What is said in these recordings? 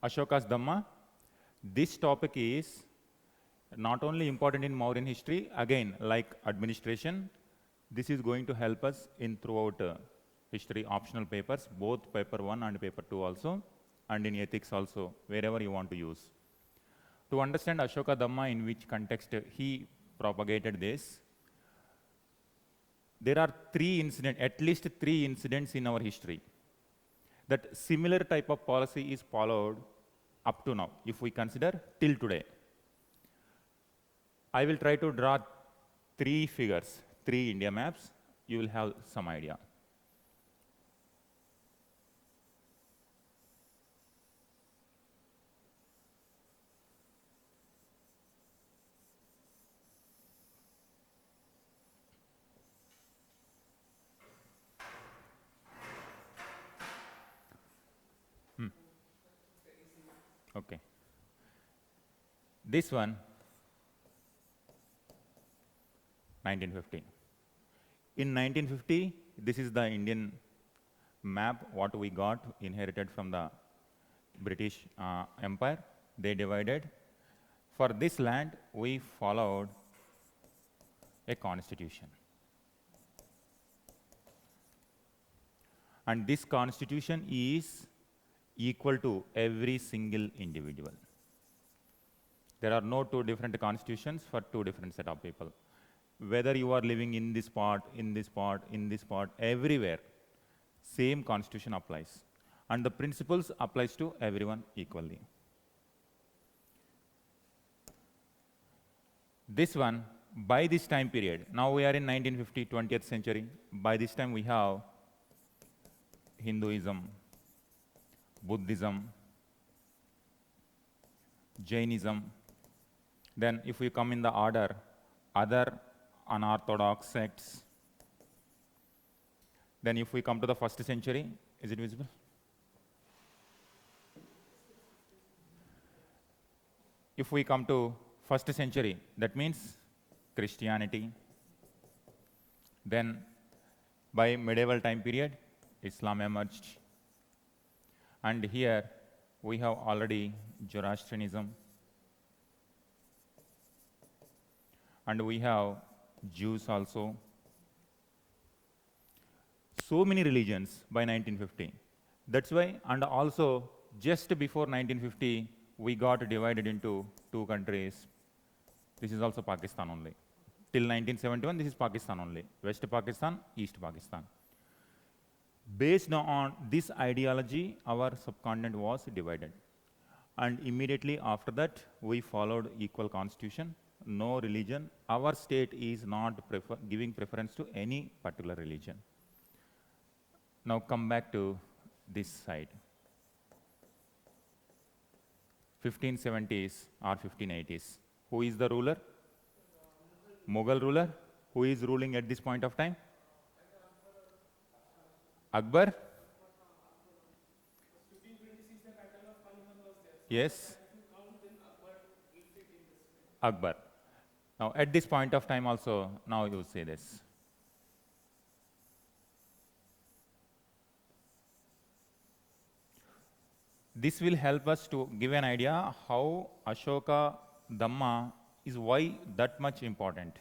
Ashoka's Dhamma. This topic is not only important in Mauryan history, again, like administration, this is going to help us in throughout history optional papers, both paper 1 and paper 2 also, and in ethics also, wherever you want to use. To understand Ashoka Dhamma, in which context he propagated this, there are at least three incidents in our history that similar type of policy is followed up to now, if we consider till today. I will try to draw three figures, three India maps. You will have some idea. Okay. This one, 1950. In 1950, this is the Indian map, what we got inherited from the British Empire. They divided. For this land, we followed a constitution. And this constitution is equal to every single individual. There are no two different constitutions for two different set of people. Whether you are living in this part, in this part, in this part, everywhere, same constitution applies. And the principles applies to everyone equally. This one, by this time period, now we are in 1950, 20th century. By this time we have Hinduism, Buddhism, Jainism. Then if we come in the order, other unorthodox sects. Then if we come to the first century, is it visible? If we come to first century, that means Christianity. Then by medieval time period, Islam emerged. And here we have already Zoroastrianism. And we have Jews also. So many religions by 1950. That's why, and also just before 1950, we got divided into two countries. This is also Pakistan only. Till 1971, this is Pakistan only. West Pakistan, East Pakistan. Based on this ideology, our subcontinent was divided. And immediately after that, we followed equal constitution, no religion. Our state is not giving preference to any particular religion. Now come back to this side. 1570s or 1580s. Who is the ruler? Mughal ruler. Who is ruling at this point of time? Akbar? Yes? Akbar. Now at this point of time also, now you say this. This will help us to give an idea how Ashoka Dhamma is why that much important.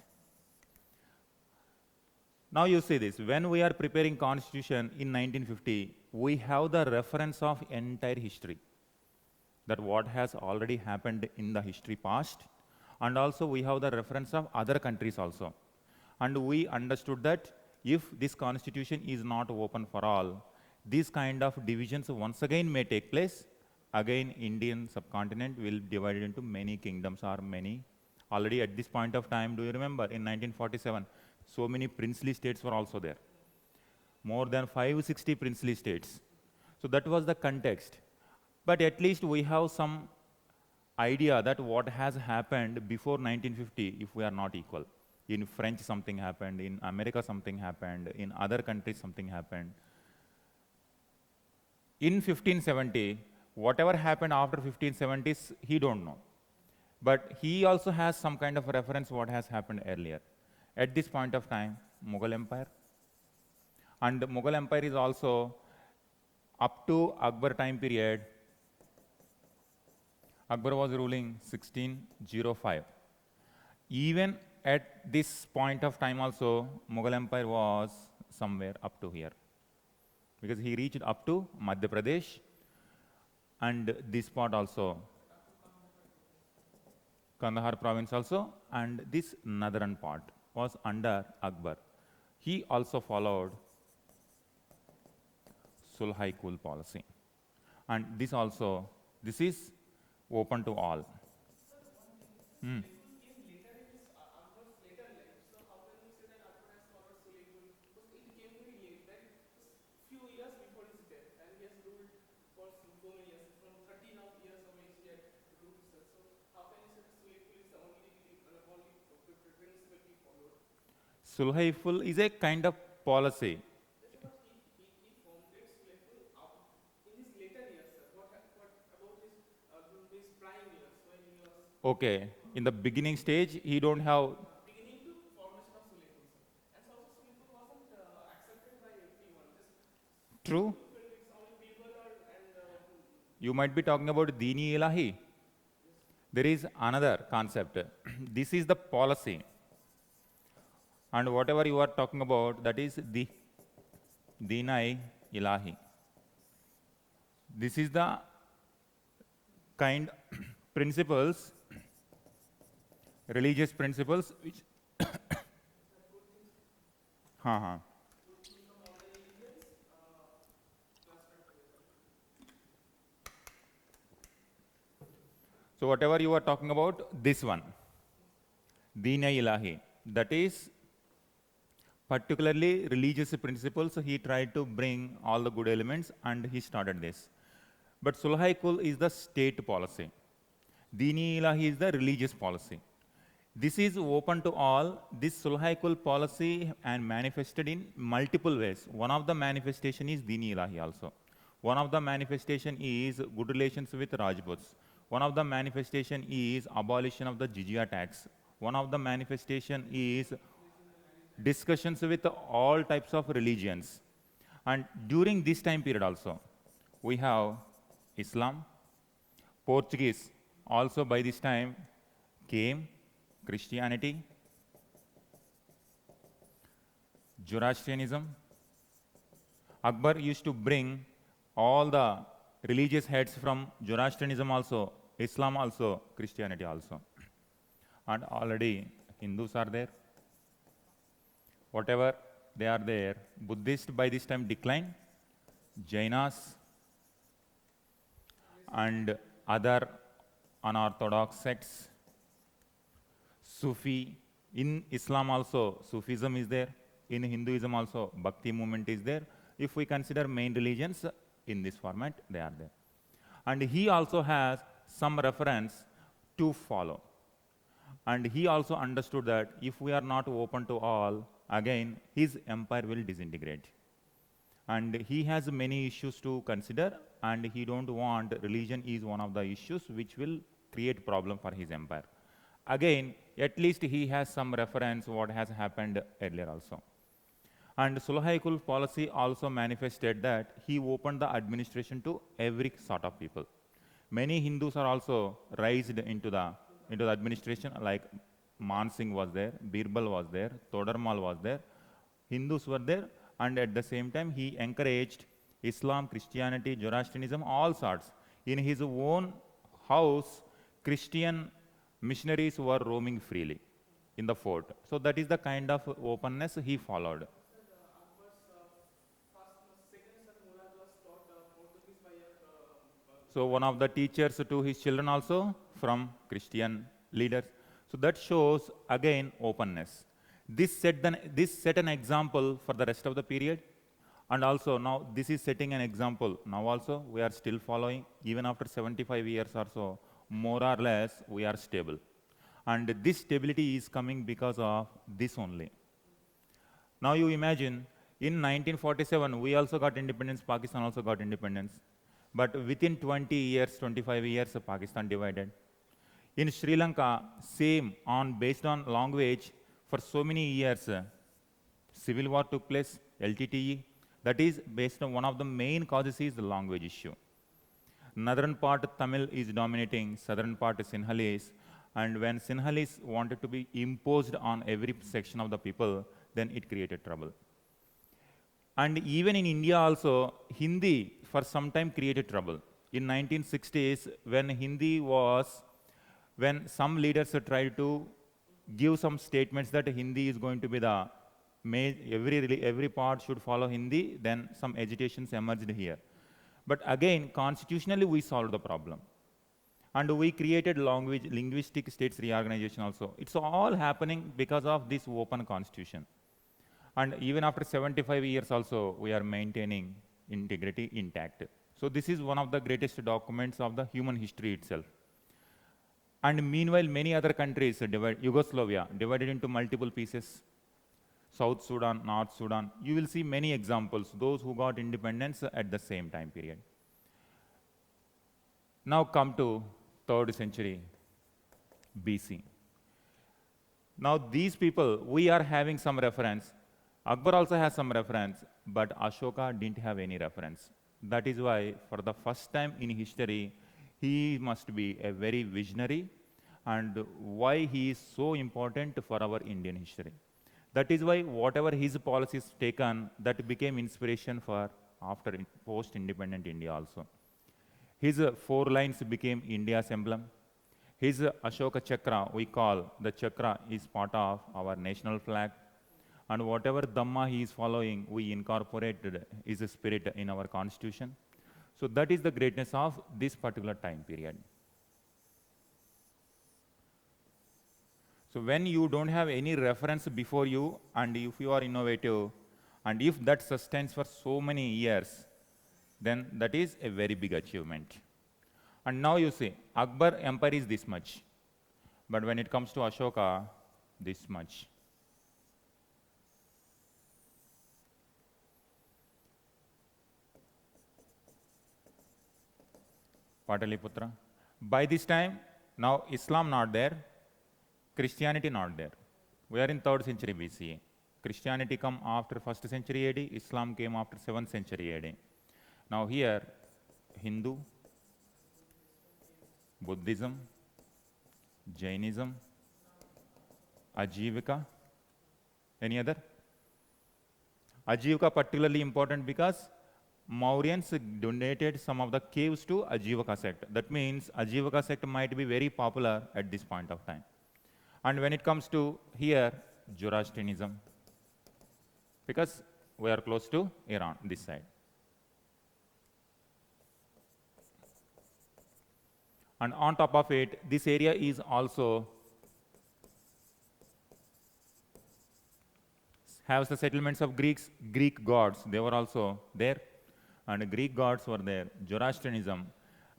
Now you see this, when we are preparing constitution in 1950, we have the reference of entire history, that what has already happened in the history past, and also we have the reference of other countries also. And we understood that if this constitution is not open for all, these kind of divisions once again may take place. Again, Indian subcontinent will divide into many kingdoms or many. Already at this point of time, do you remember in 1947, so many princely states were also there. More than 560 princely states. So that was the context. But at least we have some idea that what has happened before 1950 if we are not equal. In French something happened, in America something happened, in other countries something happened. In 1570, whatever happened after 1570s, he don't know. But he also has some kind of reference what has happened earlier. At this point of time, Mughal Empire. And the Mughal Empire is also up to Akbar time period, Akbar was ruling 1605. Even at this point of time also, Mughal Empire was somewhere up to here. Because he reached up to Madhya Pradesh and this part also, Kandahar province also, and this northern part was under Akbar. He also followed Sulhai-Kul policy. And this is open to all. Hmm. Sulhaiful is a kind of policy. Okay, in the beginning stage, he don't have. True. You might be talking about Dini Ilahi. There is another concept. This is the policy. And whatever you are talking about, that is the Dinai Ilahi. This is the kind principles, religious principles, which So whatever you are talking about, this one, Dina Ilahi, that is particularly religious principles. He tried to bring all the good elements and he started this. But Sulhaikul is the state policy. Dini Ilahi is the religious policy. This is open to all. This Sulhaikul policy and manifested in multiple ways. One of the manifestation is Dini Ilahi also. One of the manifestation is good relations with Rajputs. One of the manifestation is abolition of the jizya tax. One of the manifestation is discussions with all types of religions. And during this time period also, we have Islam, Portuguese also by this time came, Christianity, Zoroastrianism. Akbar used to bring all the religious heads from Zoroastrianism also, Islam also, Christianity also. And already Hindus are there. Whatever they are there, Buddhist by this time declined, Jainas and other unorthodox sects, Sufi. In Islam also, Sufism is there. In Hinduism also, Bhakti movement is there. If we consider main religions in this format, they are there. And he also has some reference to follow. And he also understood that if we are not open to all, again, his empire will disintegrate. And he has many issues to consider, and he don't want religion is one of the issues which will create problem for his empire. Again, at least he has some reference what has happened earlier also. And Sulhaikul policy also manifested that he opened the administration to every sort of people. Many Hindus are also raised into the administration, like Man Singh was there, Birbal was there, Todarmal was there. Hindus were there, and at the same time he encouraged Islam, Christianity, Zoroastrianism, all sorts. In his own house, Christian missionaries were roaming freely in the fort. So that is the kind of openness he followed. So one of the teachers to his children also from Christian leaders. So that shows again openness. This set an example for the rest of the period. And also now this is setting an example. Now also we are still following, even after 75 years or so, more or less we are stable. And this stability is coming because of this only. Now you imagine, in 1947 we also got independence, Pakistan also got independence. But within 20 years, 25 years, Pakistan divided. In Sri Lanka, same, based on language, for so many years, civil war took place, LTTE. That is based on one of the main causes is the language issue. Northern part Tamil is dominating, southern part is Sinhalese. And when Sinhalese wanted to be imposed on every section of the people, then it created trouble. And even in India also, Hindi for some time created trouble. In 1960s, when some leaders tried to give some statements that Hindi is going to be the every part should follow Hindi, then some agitations emerged here. But again, constitutionally, we solved the problem. And we created linguistic states reorganization also. It's all happening because of this open constitution. And even after 75 years also, we are maintaining integrity intact. So this is one of the greatest documents of the human history itself. And meanwhile, many other countries, Yugoslavia, divided into multiple pieces. South Sudan, North Sudan, you will see many examples, those who got independence at the same time period. Now come to 3rd century BC. Now these people, we are having some reference. Akbar also has some reference, but Ashoka didn't have any reference. That is why, for the first time in history, he must be a very visionary, and why he is so important for our Indian history. That is why whatever his policies taken, that became inspiration for after post-independent India also. His 4 lines became India's emblem. His Ashoka Chakra, we call the chakra, is part of our national flag. And whatever Dhamma he is following, we incorporated his spirit in our constitution. So that is the greatness of this particular time period. So when you don't have any reference before you, and if you are innovative, and if that sustains for so many years, then that is a very big achievement. And now you see, Akbar empire is this much. But when it comes to Ashoka, this much. Pataliputra. By this time, now Islam not there, Christianity not there. We are in 3rd century BCE. Christianity come after 1st century AD, Islam came after 7th century AD. Now here, Hindu, Buddhism, Jainism, Ajivika, any other? Ajivika particularly important because Mauryans donated some of the caves to Ajivaka sect. That means Ajivaka sect might be very popular at this point of time. And when it comes to here, Zoroastrianism, because we are close to Iran, this side. And on top of it, this area is also has the settlements of Greek gods. They were also there, and Greek gods were there. Zoroastrianism.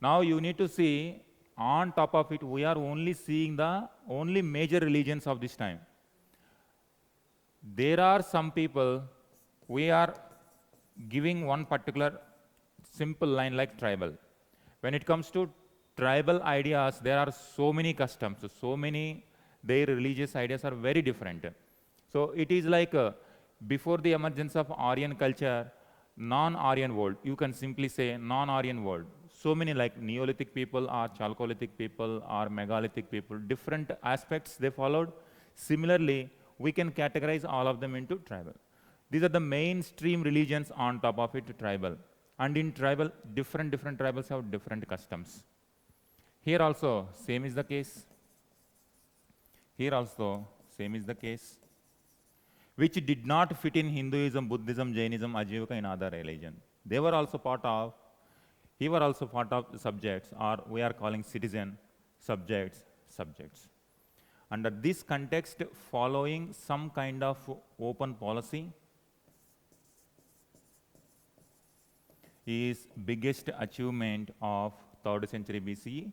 Now you need to see, on top of it, we are only seeing the only major religions of this time. There are some people, we are giving one particular simple line like tribal. When it comes to tribal ideas, there are so many customs, so many, their religious ideas are very different. So it is like before the emergence of Aryan culture, non-Aryan world, you can simply say non-Aryan world. So many like Neolithic people or Chalcolithic people or megalithic people, different aspects they followed. Similarly, we can categorize all of them into tribal. These are the mainstream religions, on top of it tribal. And in tribal, different tribals have different customs. Here also, same is the case. Here also, same is the case. Which did not fit in Hinduism, Buddhism, Jainism, Ajivika, in other religion. They were also part of, he were also part of the subjects, or we are calling citizen, subjects. Under this context, following some kind of open policy is biggest achievement of 3rd century BCE.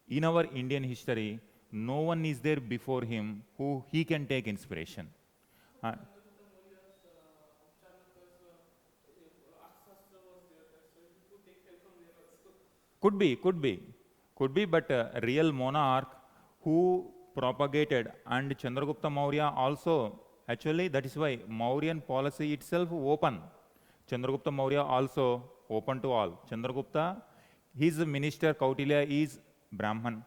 In our Indian history, no one is there before him who he can take inspiration. Could be, but a real monarch who propagated, and Chandragupta Maurya also, actually that is why Mauryan policy itself open. Chandragupta Maurya also open to all. Chandragupta his minister Kautilya is Brahman,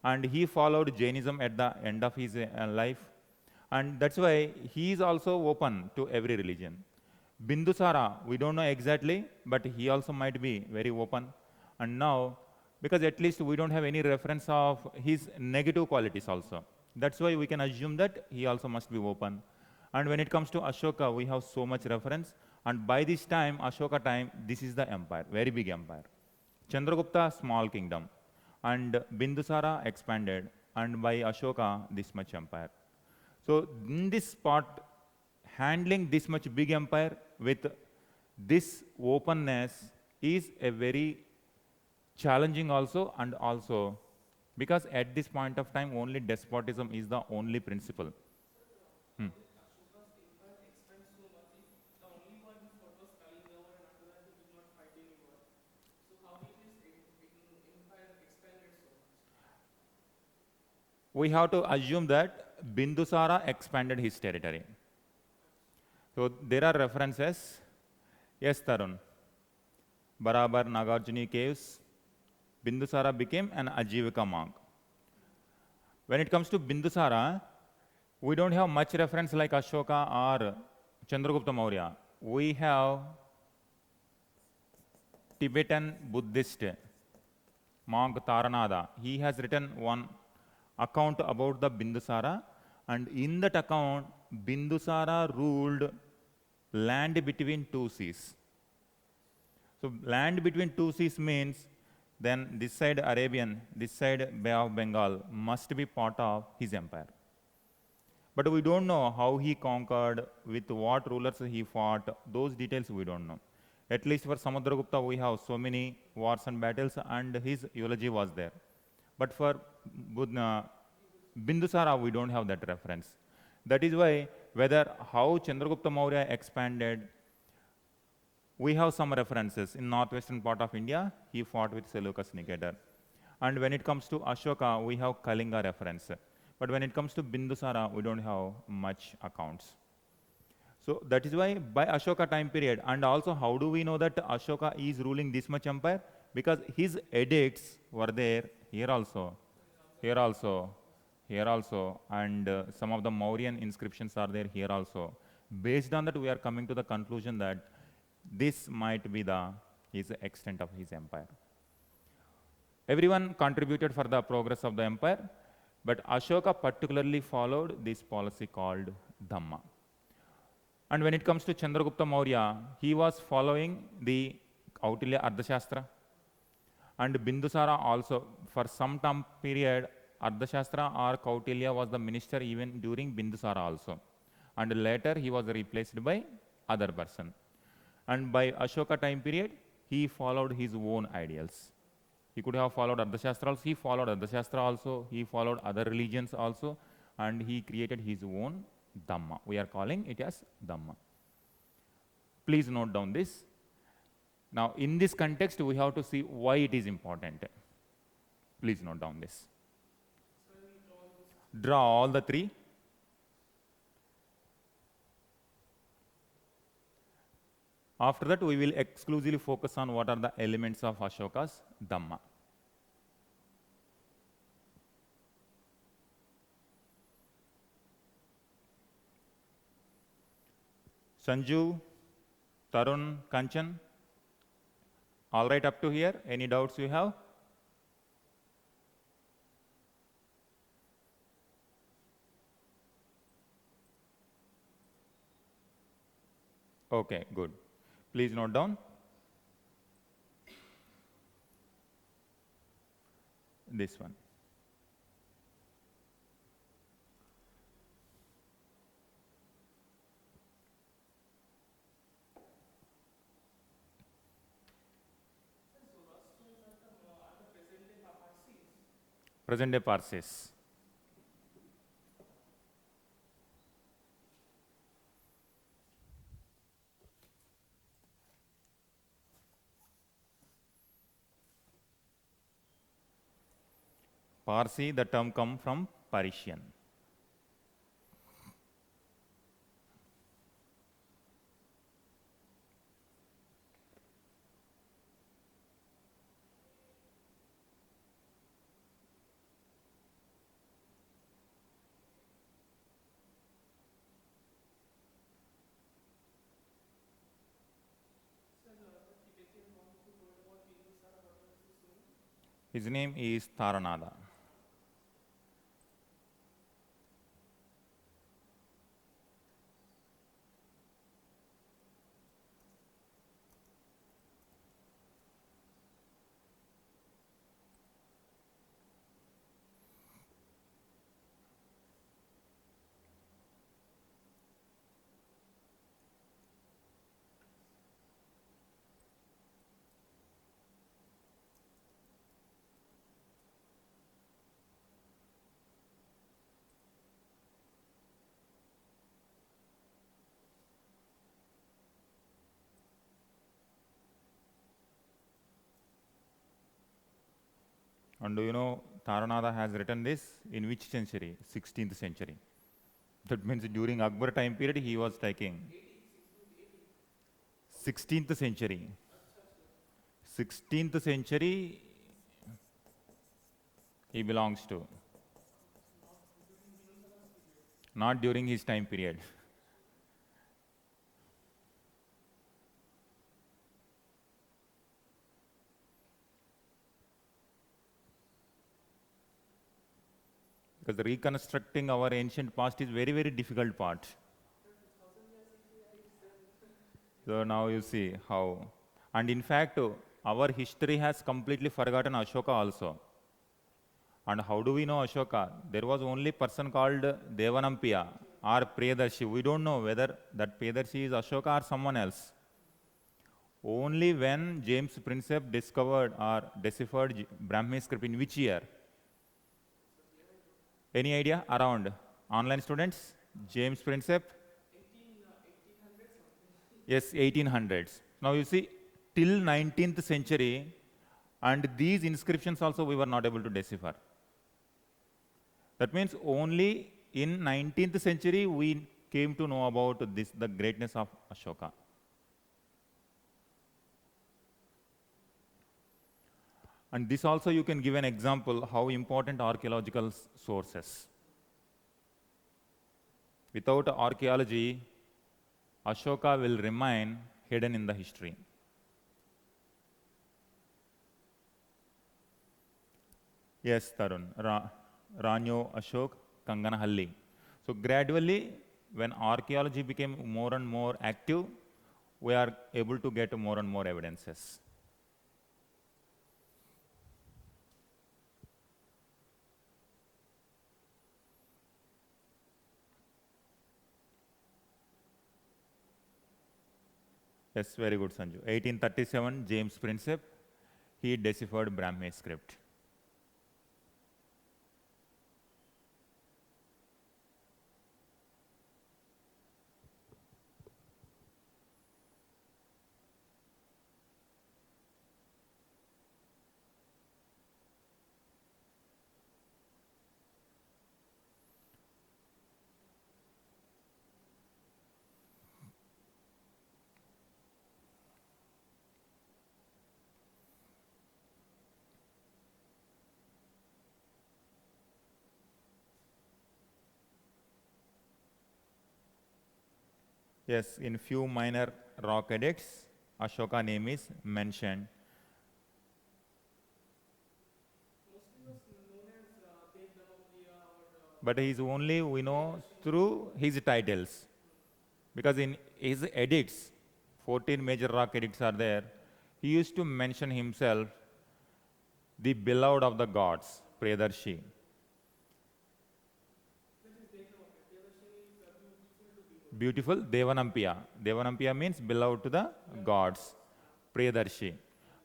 and he followed Jainism at the end of his life, and that's why he is also open to every religion. Bindusara, we don't know exactly, but he also might be very open. And now, because at least we don't have any reference of his negative qualities also, that's why we can assume that he also must be open. And when it comes to Ashoka, we have so much reference, and by this time, Ashoka time, this is the empire, very big empire. Chandragupta, small kingdom, and Bindusara expanded, and by Ashoka, this much empire. So in this spot, handling this much big empire with this openness is a very challenging also, and also because at this point of time only despotism is the only principle. Hmm. We have to assume that Bindusara expanded his territory. So there are references. Yes, Tarun. Barabar Nagarjuni caves, Bindusara became an Ajivika monk. When it comes to Bindusara, we don't have much reference like Ashoka or Chandragupta Maurya. We have Tibetan Buddhist monk Taranada. He has written one account about the Bindusara, and in that account, Bindusara ruled land between two seas. So land between two seas means then this side Arabian, this side Bay of Bengal must be part of his empire. But we don't know how he conquered, with what rulers he fought, those details we don't know. At least for Samudragupta we have so many wars and battles, and his eulogy was there. But for Bindusara we don't have that reference. That is why whether how Chandragupta Maurya expanded, we have some references. In northwestern part of India, he fought with Seleucus Nicator. And when it comes to Ashoka, we have Kalinga reference. But when it comes to Bindusara, we don't have much accounts. So that is why by Ashoka time period, and also how do we know that Ashoka is ruling this much empire? Because his edicts were there here also, here also, here also, and some of the Mauryan inscriptions are there here also. Based on that, we are coming to the conclusion that this might be his extent of his empire. Everyone contributed for the progress of the empire, but Ashoka particularly followed this policy called Dhamma. And when it comes to Chandragupta Maurya, he was following the Kautilya Ardhashastra. And Bindusara also, for some time period, Ardhashastra or Kautilya was the minister even during Bindusara also. And later he was replaced by other person. And by Ashoka time period, he followed his own ideals. He could have followed Ardhashastra also, he followed Ardhashastra also, he followed other religions also, and he created his own Dhamma. We are calling it as Dhamma. Please note down this. Now, in this context, we have to see why it is important. Please note down this. Draw all the three. After that, we will exclusively focus on what are the elements of Ashoka's Dhamma. Sanju, Tarun, Kanchan, all right up to here? Any doubts you have? Okay, good. Please note down. This one. Present day Parsis. Parsi, the term comes from Parisian. His name is Taranada. And do you know Taranada has written this in which century? 16th century. That means during Akbar time period he was taking 16th century. 16th century he belongs to. Not during his time period. Because reconstructing our ancient past is very, very difficult part. So now you see how. And in fact, our history has completely forgotten Ashoka also. And how do we know Ashoka? There was only person called Devanampiya or Priyadarshi. We don't know whether that Priyadarshi is Ashoka or someone else. Only when James Prinsep discovered or deciphered Brahmi script in which year? Any idea around? Online students? James Prinsep? Yes, 1800s. Now you see, till 19th century, and these inscriptions also we were not able to decipher. That means only in 19th century we came to know about this, the greatness of Ashoka. And this also you can give an example how important archaeological sources. Without archaeology, Ashoka will remain hidden in the history. Yes, Tarun. Ranyo, Ashok, Kanganahalli. So gradually, when archaeology became more and more active, we are able to get more and more evidences. Yes, very good, Sanju. 1837, James Prinsep, he deciphered Brahmi script. Yes, in few minor rock edicts, Ashoka name is mentioned. But he is only, we know, through his titles. Because in his edicts, 14 major rock edicts are there, he used to mention himself the beloved of the gods, Priyadarshi. Beautiful, Devanampiya. Devanampiya means beloved to the gods, Priyadarshi.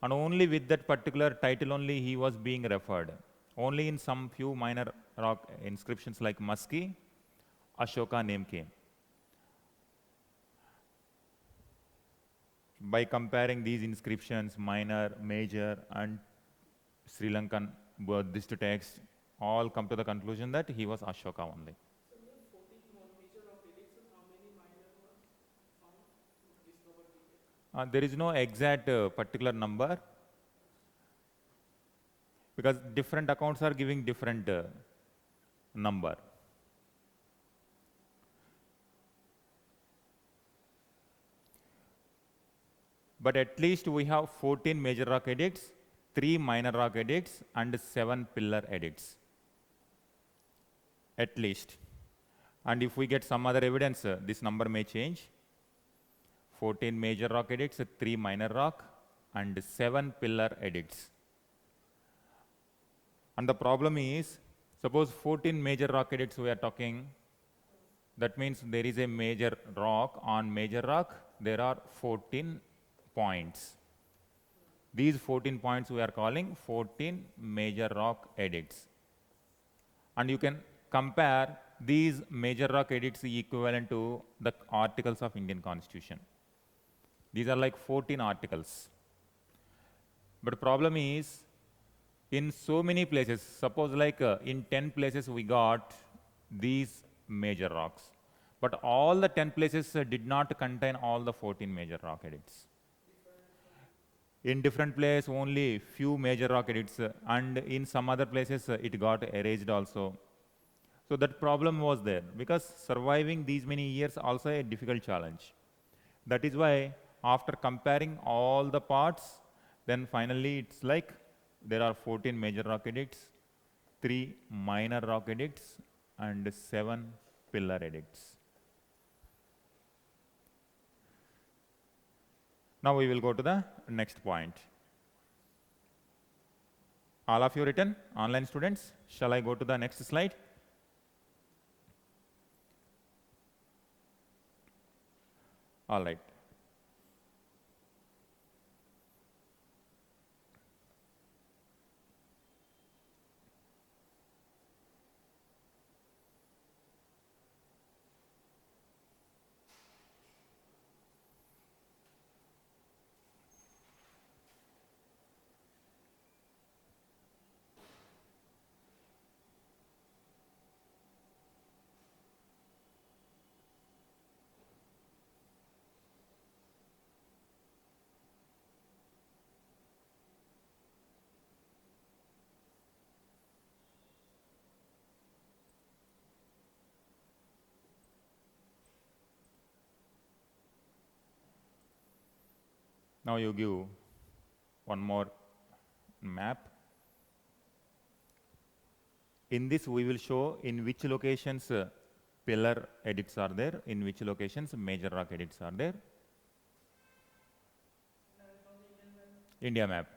And only with that particular title only he was being referred. Only in some few minor rock inscriptions like Musky, Ashoka name came. By comparing these inscriptions, minor, major, and Sri Lankan Buddhist texts, all come to the conclusion that he was Ashoka only. So in 14 major rock edicts, how many minor ones found discovered? There is no exact particular number because different accounts are giving different number. But at least we have 14 major rock edicts 3 minor rock edicts, and 7 pillar edicts, at least. And if we get some other evidence, this number may change. 14 major rock edicts, 3 minor rock, and 7 pillar edicts. And the problem is, suppose 14 major rock edicts we are talking, that means there is a major rock. On major rock, there are 14 points. These 14 points we are calling 14 major rock edicts. And you can compare these major rock edicts equivalent to the articles of Indian Constitution. These are like 14 articles. But the problem is, in so many places, suppose like in 10 places we got these major rocks. But all the 10 places did not contain all the 14 major rock edicts. In different places, only few major rock edicts, and in some other places, it got erased also. So that problem was there, because surviving these many years also a difficult challenge. That is why, after comparing all the parts, then finally it's like there are 14 major rock edicts, 3 minor rock edicts, and 7 pillar edicts. Now we will go to the next point. All of you written, online students? Shall I go to the next slide? All right. Now you give one more map. In this, we will show in which locations pillar edicts are there, in which locations major rock edicts are there. India map.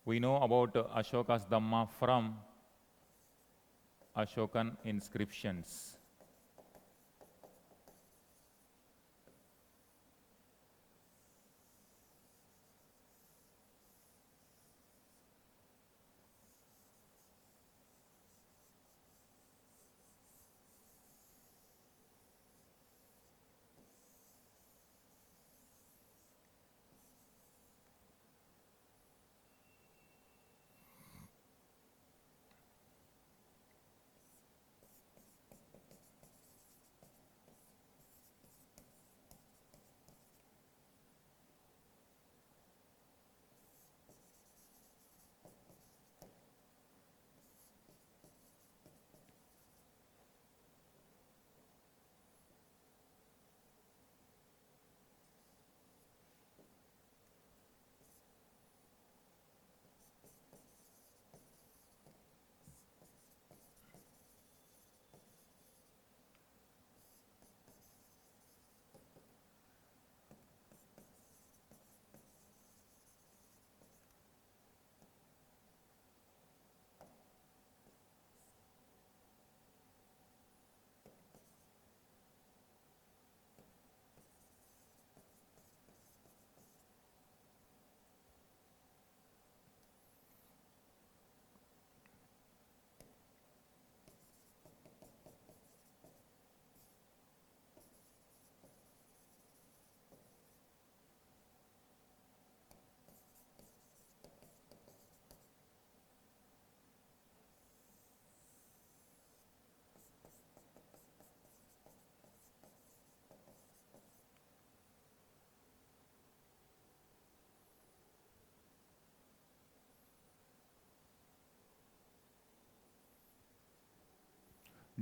We know about Ashoka's Dhamma from Ashokan inscriptions.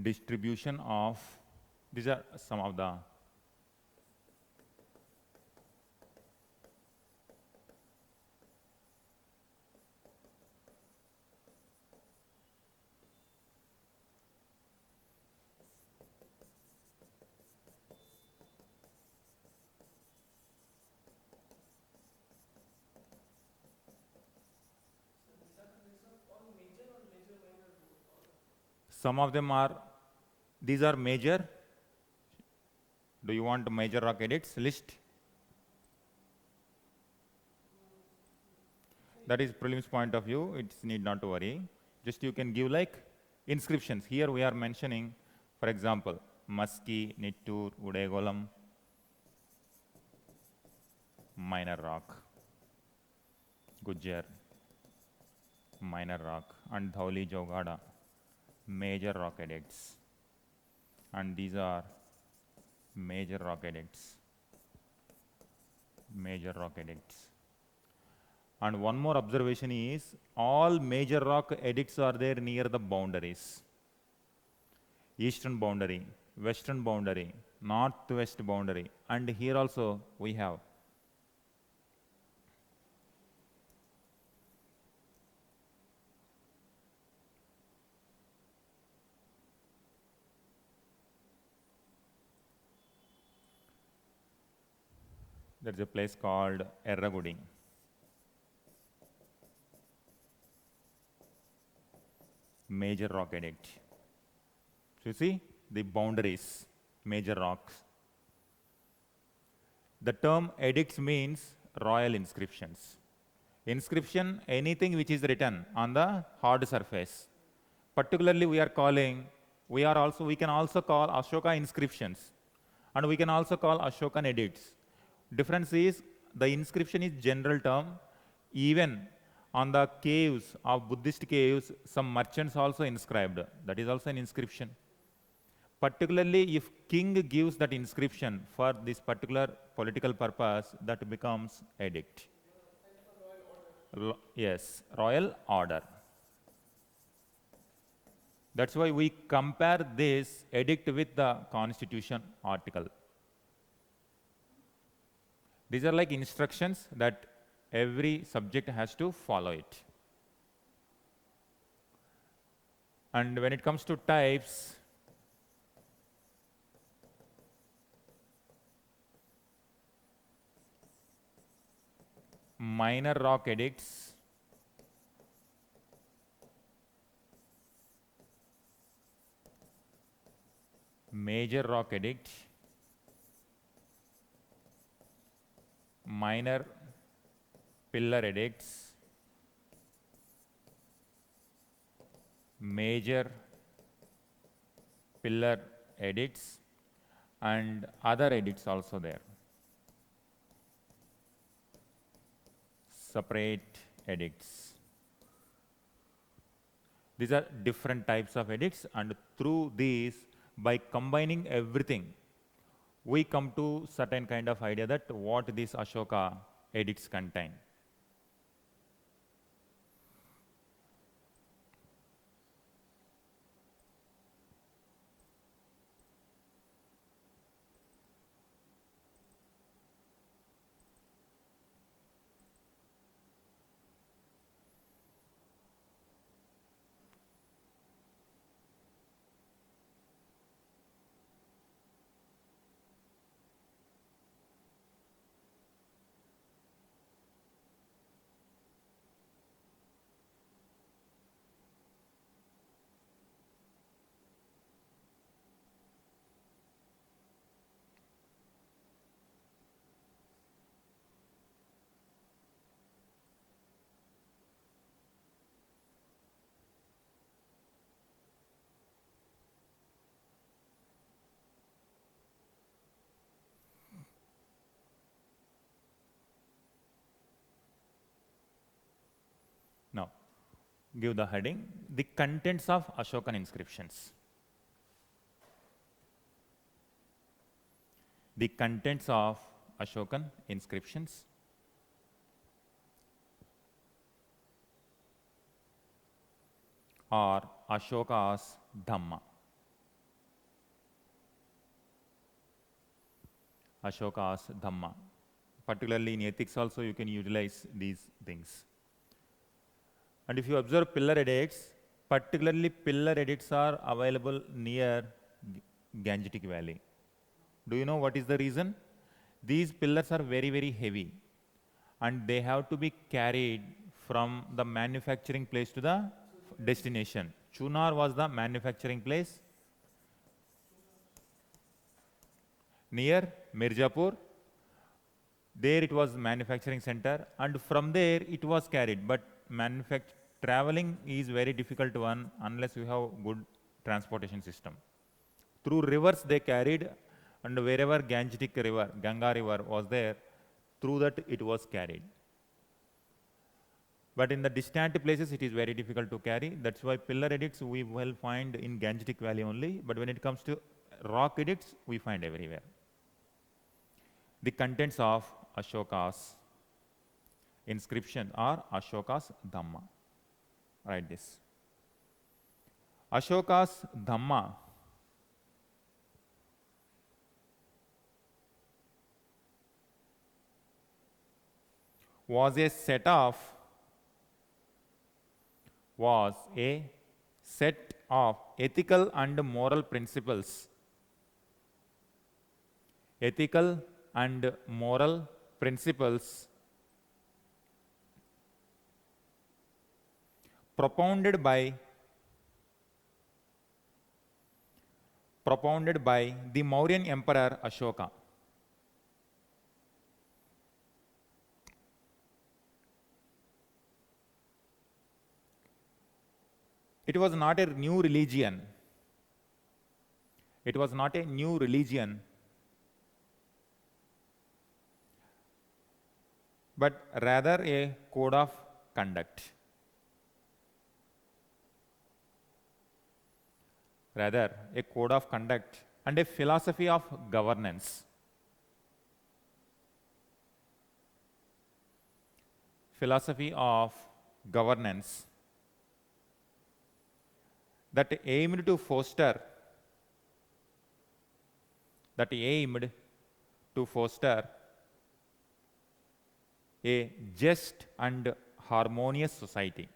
Distribution of, these are some of the Some of them are, these are major. Do you want major rock edicts list? That is prelims point of view, it's need not to worry. Just you can give like inscriptions. Here we are mentioning, for example, Musky, Nittur, Udegolam, minor rock, Gujjar, minor rock, and Dhauli Jogada, major rock edicts. And these are major rock edicts. Major rock edicts. And one more observation is, all major rock edicts are there near the boundaries. Eastern boundary, western boundary, northwest boundary, and here also we have. There's a place called Erragudi. Major rock edict. So you see the boundaries, major rocks. The term edicts means royal inscriptions. Inscription, anything which is written on the hard surface. Particularly we can also call Ashoka inscriptions, and we can also call Ashokan edicts. Difference is, the inscription is general term. Even on the caves of Buddhist caves, some merchants also inscribed. That is also an inscription. Particularly if king gives that inscription for this particular political purpose, that becomes edict. Yes, royal order. That's why we compare this edict with the constitution article. These are like instructions that every subject has to follow it. And when it comes to types, minor rock edicts, major rock edict, minor pillar edicts, major pillar edicts, and other edicts also there. Separate edicts. These are different types of edicts, and through these, by combining everything, we come to certain kind of idea that what these Ashoka edicts contain. Now, give the heading, the contents of Ashokan inscriptions. The contents of Ashokan inscriptions. Or Ashoka's Dhamma. Ashoka's Dhamma. Particularly in ethics also you can utilize these things. And if you observe pillar edicts, particularly pillar edicts are available near Gangetic Valley. Do you know what is the reason? These pillars are very, very heavy, and they have to be carried from the manufacturing place to the destination. Chunar was the manufacturing place near Mirzapur. There it was manufacturing center, and from there it was carried. But traveling is very difficult one unless you have good transportation system. Through rivers they carried, and wherever Gangetic river, Ganga river was there, through that it was carried. But in the distant places it is very difficult to carry. That's why pillar edicts we will find in Gangetic Valley only, but when it comes to rock edicts, we find everywhere. The contents of Ashoka's inscription are Ashoka's Dhamma. Write this. Ashoka's Dhamma was a set of ethical and moral principles. Ethical and moral principles propounded by the Mauryan Emperor Ashoka. It was not a new religion. It was not a new religion, but rather a code of conduct. Rather, a code of conduct and a philosophy of governance. Philosophy of governance that aimed to foster a just and harmonious society.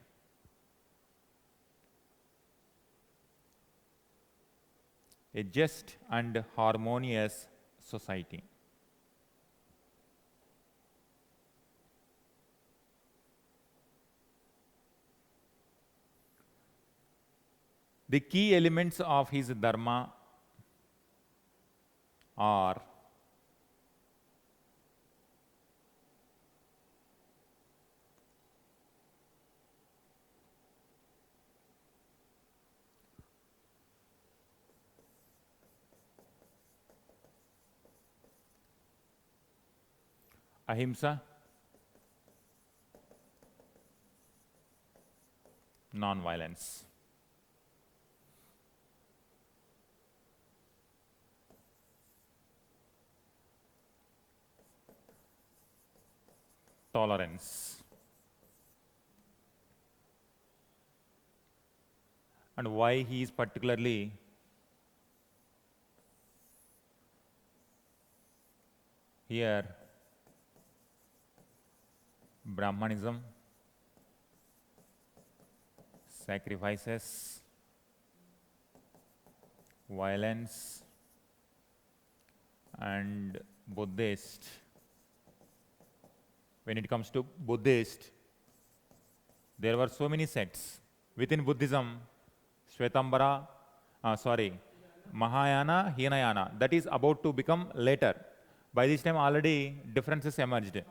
A just and harmonious society. The key elements of his dharma are ahimsa, non-violence. Tolerance. And why he is particularly here? Brahmanism, sacrifices, violence, and Buddhist. When it comes to Buddhist, there were so many sects. Within Buddhism, Mahayana, Hinayana, that is about to become later. By this time already differences emerged.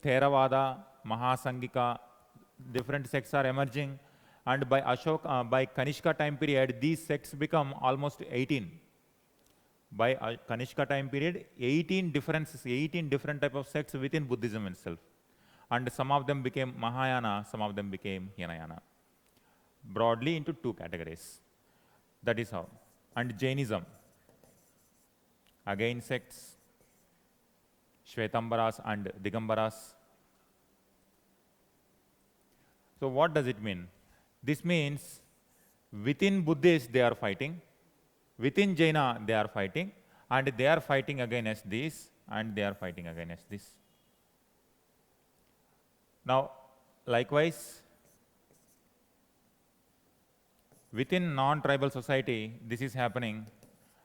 Theravada, Mahasangika, different sects are emerging, and by Kanishka time period, these sects become almost 18. By Kanishka time period, 18 different type of sects within Buddhism itself. And some of them became Mahayana, some of them became Hinayana. Broadly into two categories. That is how. And Jainism, again sects, Shvetambaras and Digambaras. So what does it mean? This means within Buddhists they are fighting, within Jaina they are fighting, and they are fighting against this, and they are fighting against this. Now, likewise, within non-tribal society, this is happening,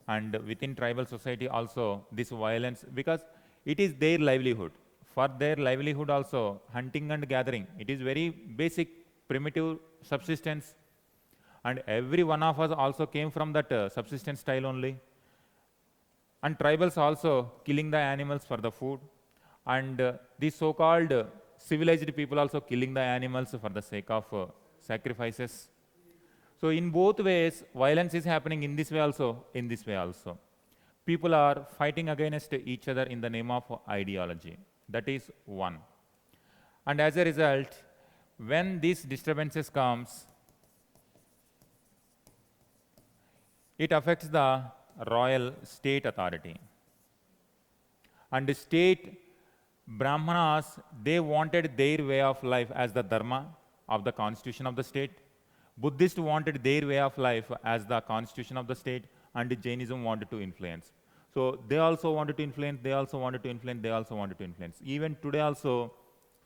and within tribal society also, this violence, because it is their livelihood. For their livelihood also, hunting and gathering, it is very basic, primitive subsistence, And every one of us also came from that subsistence style only. And tribals also killing the animals for the food. And the so-called civilized people also killing the animals for the sake of sacrifices. So in both ways, violence is happening in this way also, in this way also. People are fighting against each other in the name of ideology. That is one. And as a result, when these disturbances comes, it affects the royal state authority. And the state Brahmanas, they wanted their way of life as the dharma of the constitution of the state. Buddhists wanted their way of life as the constitution of the state, and Jainism wanted to influence. So they also wanted to influence, they also wanted to influence, they also wanted to influence. Even today also,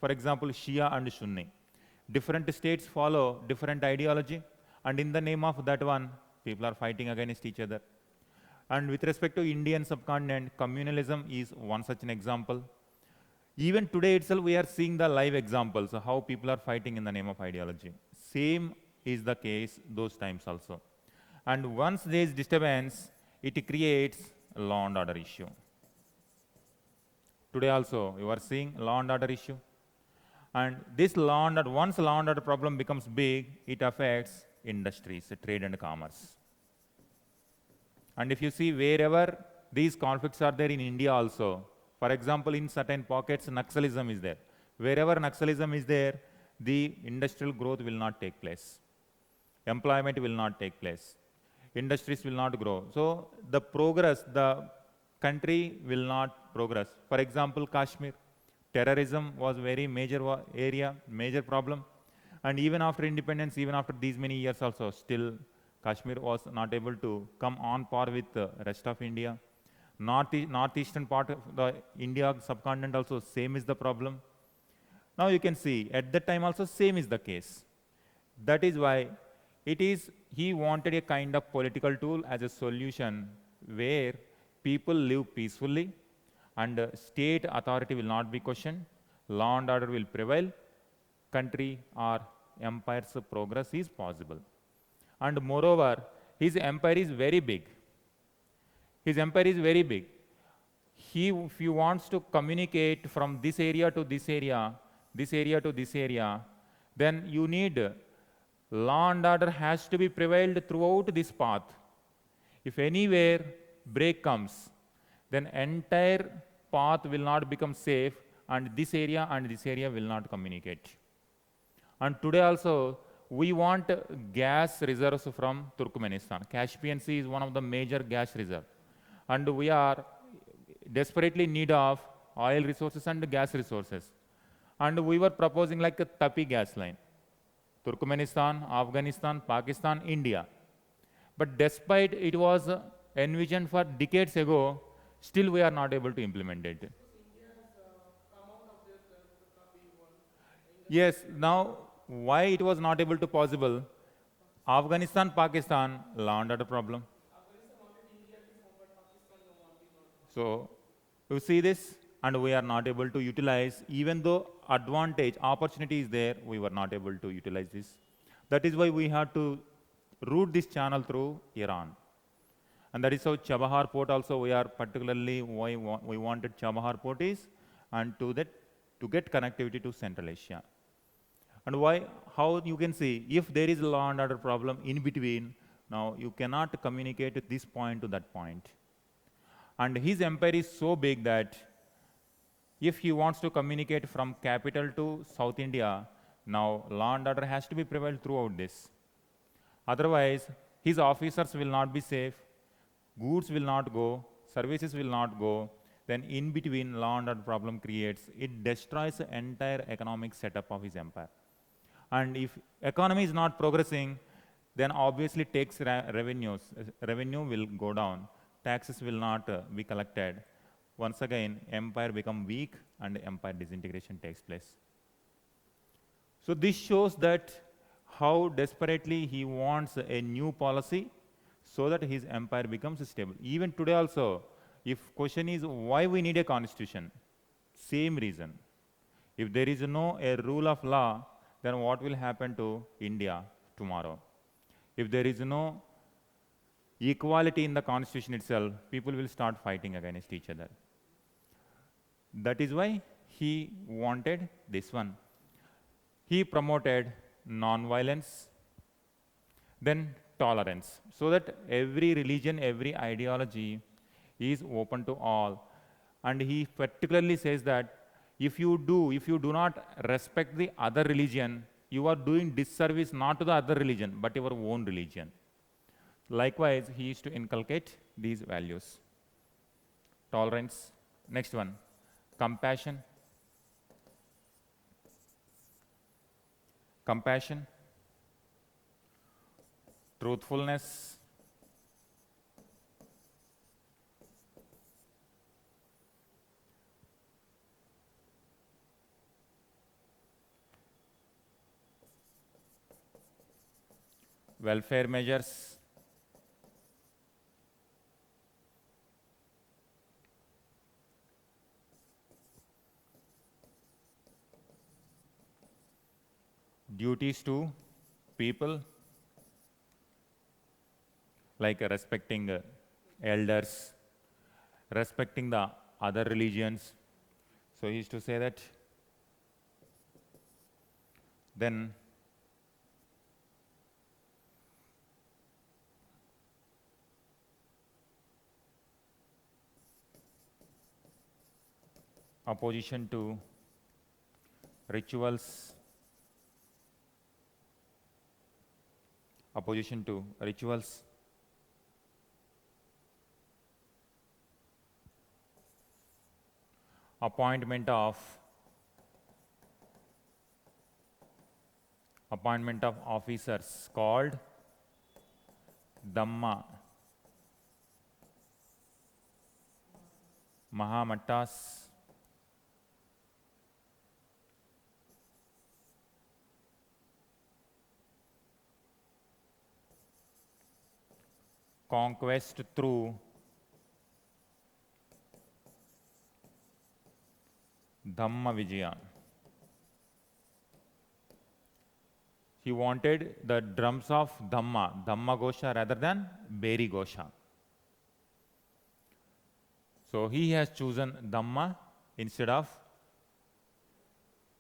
for example, Shia and Sunni. Different states follow different ideology, and in the name of that one, people are fighting against each other. And with respect to Indian subcontinent, communalism is one such an example. Even today itself, we are seeing the live examples of how people are fighting in the name of ideology. Same is the case those times also. And once there is disturbance, it creates a law and order issue. Today also, you are seeing law and order issue. And this law and order, once law and order problem becomes big, it affects industries, trade and commerce. And if you see wherever these conflicts are there in India also, for example, in certain pockets, Naxalism is there. Wherever Naxalism is there, the industrial growth will not take place. Employment will not take place. Industries will not grow. So the progress, the country will not progress. For example, Kashmir, terrorism was very major area, major problem. And even after independence, even after these many years also, still Kashmir was not able to come on par with the rest of India. Northeastern part of the India subcontinent also, same is the problem. Now you can see, at that time also, same is the case. That is why he wanted a kind of political tool as a solution where people live peacefully and state authority will not be questioned, law and order will prevail, country or empire's progress is possible. And moreover, his empire is very big. His empire is very big. If he wants to communicate from this area to this area, this area to this area, then you need law and order has to be prevailed throughout this path. If anywhere break comes, then entire path will not become safe and this area will not communicate. And today also, we want gas reserves from Turkmenistan. Caspian Sea is one of the major gas reserves. And we are desperately in need of oil resources and gas resources. And we were proposing like a Tapi gas line. Turkmenistan, Afghanistan, Pakistan, India. But despite it was envisioned for decades ago, still we are not able to implement it. Yes, now why it was not able to possible? Afghanistan, Pakistan, law and order problem. So, you see this, and we are not able to utilize, even though advantage, opportunity is there, we were not able to utilize this. That is why we had to route this channel through Iran. And that is how Chabahar port also, we are particularly, why we wanted Chabahar port is, and to get connectivity to Central Asia. And why, how you can see, if there is a law and order problem in between, now you cannot communicate at this point to that point. And his empire is so big that if he wants to communicate from capital to South India, now law and order has to be prevailed throughout this. Otherwise, his officers will not be safe, goods will not go, services will not go, then in between law and order problem creates, it destroys the entire economic setup of his empire. And if economy is not progressing, then obviously takes revenues. Revenue will go down. Taxes will not be collected. Once again, empire become weak and empire disintegration takes place. So this shows that how desperately he wants a new policy so that his empire becomes stable. Even today also, if question is why we need a constitution, same reason. If there is no a rule of law, then what will happen to India tomorrow? If there is no equality in the constitution itself, people will start fighting against each other. That is why he wanted this one. He promoted non-violence, then tolerance, so that every religion, every ideology is open to all. And he particularly says that if you do not respect the other religion, you are doing disservice not to the other religion, but your own religion. Likewise, he used to inculcate these values. Tolerance. Next one, compassion. Compassion, truthfulness, welfare measures, duties to people, like respecting elders, respecting the other religions. So he used to say that. Then opposition to rituals, opposition to rituals, appointment of officers called Dhamma, Mahamattas, conquest through Dhamma Vijaya. He wanted the drums of Dhamma, Dhamma Gosha rather than Beri Gosha. So he has chosen Dhamma instead of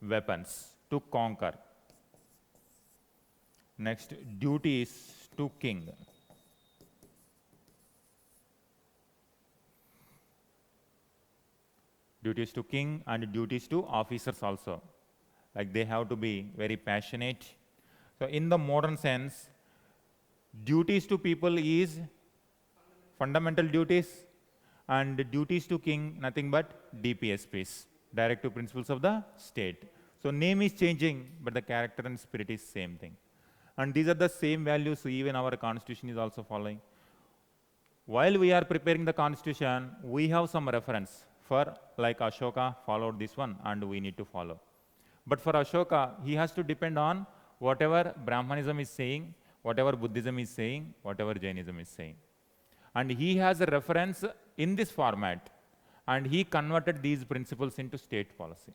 weapons to conquer. Next, duties to king. Duties to king and duties to officers also. Like they have to be very passionate. So in the modern sense, duties to people is fundamental duties, and duties to king nothing but DPSPs, directive principles of the state. So name is changing, but the character and spirit is same thing. And these are the same values even our constitution is also following. While we are preparing the constitution, we have some reference for, like Ashoka followed this one and we need to follow. But for Ashoka, he has to depend on whatever Brahmanism is saying, whatever Buddhism is saying, whatever Jainism is saying. And he has a reference in this format, and he converted these principles into state policy.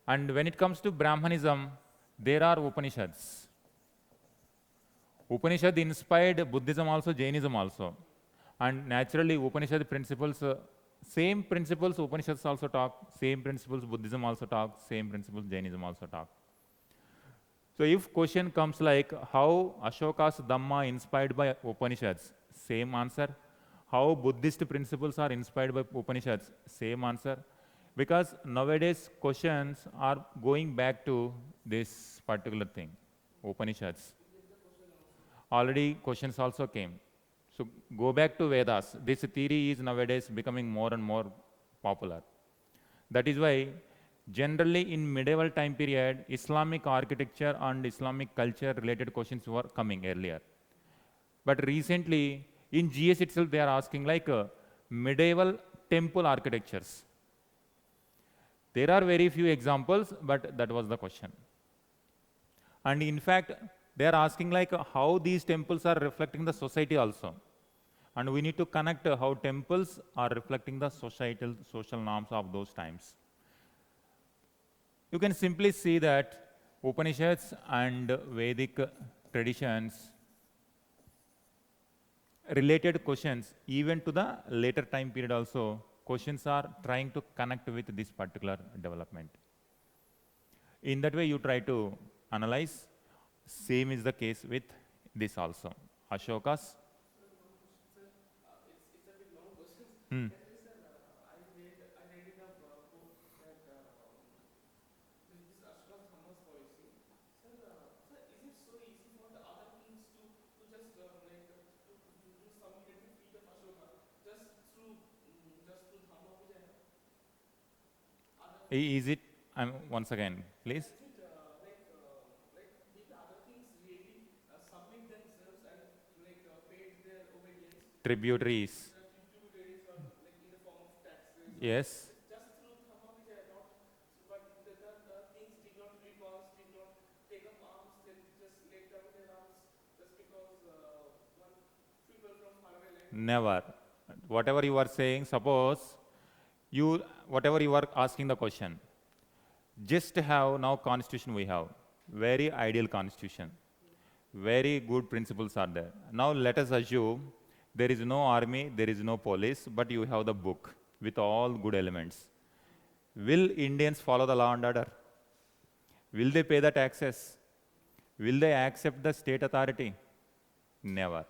And when it comes to Brahmanism, there are Upanishads. Upanishad inspired Buddhism also, Jainism also. And naturally, Upanishad principles, same principles Upanishads also talk, same principles Buddhism also talk, same principles Jainism also talk. So if question comes like, how Ashoka's Dhamma inspired by Upanishads? Same answer. How Buddhist principles are inspired by Upanishads? Same answer. Because nowadays questions are going back to this particular thing, Upanishads. Already questions also came. So go back to Vedas. This theory is nowadays becoming more and more popular. That is why generally in medieval time period, Islamic architecture and Islamic culture related questions were coming earlier. But recently in GS itself they are asking like medieval temple architectures. There are very few examples, but that was the question. And in fact, they are asking like how these temples are reflecting the society also. And we need to connect how temples are reflecting the social norms of those times. You can simply see that Upanishads and Vedic traditions, related questions, even to the later time period also, questions are trying to connect with this particular development. In that way, you try to analyze. Same is the case with this also. Ashoka's. Sir, it's a bit long questions. Hmm. Actually, sir, I read in a book that this Ashoka Dhamma's policy. Sir, sir, is it so easy for the other kings to just to submit the feet of Ashoka just through Dhamma Vijaya? Is it, once again, please? Is it did the other kings really submit themselves and paid their obedience? Tributaries. Tributaries or in the form of taxes. Yes. Just through Dhamma Vijaya, not. But the kings did not reverse, did not take up arms, they just laid down their arms just because one people from faraway land. Never. Whatever you are saying, suppose whatever you are asking the question, just have now constitution we have, very ideal constitution, very good principles are there. Now let us assume there is no army, there is no police, but you have the book with all good elements. Will Indians follow the law and order? Will they pay the taxes? Will they accept the state authority? Never.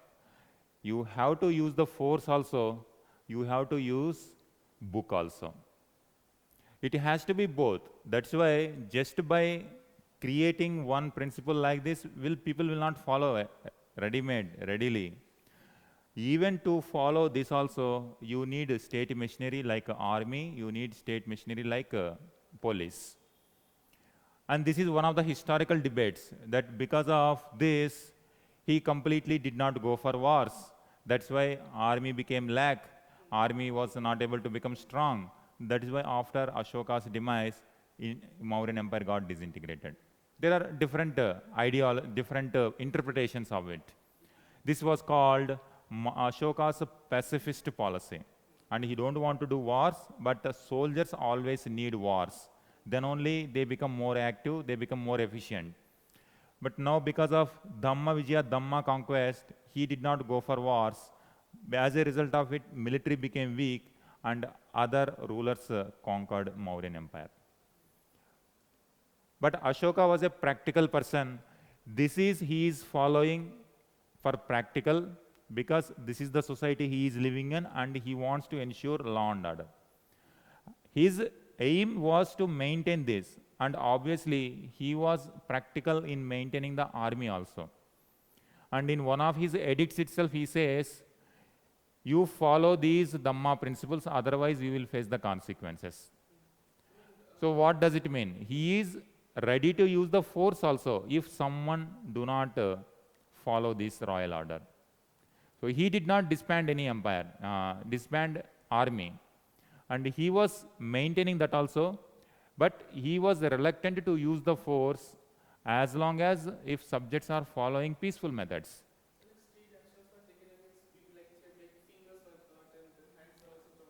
You have to use the force also, you have to use book also. It has to be both. That's why just by creating one principle like this, people will not follow readily. Even to follow this also, you need state machinery like army, you need state machinery like police. And this is one of the historical debates, that because of this, he completely did not go for wars. That's why army became lack. Army was not able to become strong. That is why after Ashoka's demise, Mauryan Empire got disintegrated. There are different different interpretations of it. This was called Ashoka's pacifist policy. And he don't want to do wars, but the soldiers always need wars. Then only they become more active, they become more efficient. But now because of Dhamma Vijaya, Dhamma conquest, he did not go for wars. As a result of it, military became weak and other rulers conquered Mauryan Empire. But Ashoka was a practical person. He is following for practical, because this is the society he is living in and he wants to ensure law and order. His aim was to maintain this, and obviously he was practical in maintaining the army also. And in one of his edicts itself he says, you follow these Dhamma principles, otherwise you will face the consequences. So what does it mean? He is ready to use the force also if someone do not follow this royal order. So he did not disband any empire, disband army. And he was maintaining that also, but he was reluctant to use the force as long as if subjects are following peaceful methods.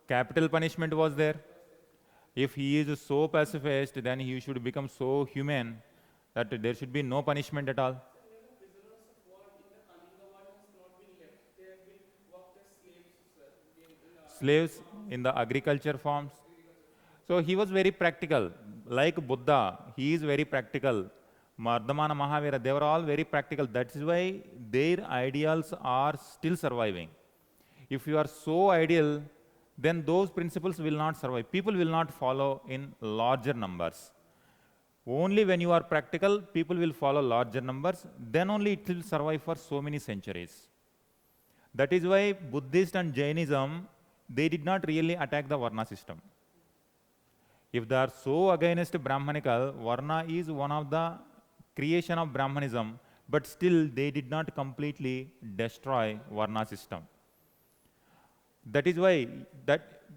Capital punishment was there. If he is so pacifist, then he should become so humane that there should be no punishment at all. Slaves in the agriculture farms. So he was very practical. Like Buddha, he is very practical. Mardhamana Mahavira, they were all very practical. That is why their ideals are still surviving. If you are so ideal, then those principles will not survive. People will not follow in larger numbers. Only when you are practical, people will follow larger numbers. Then only it will survive for so many centuries. That is why Buddhist and Jainism, they did not really attack the Varna system. If they are so against Brahmanical, Varna is one of the creation of Brahmanism, but still they did not completely destroy Varna system. That is why,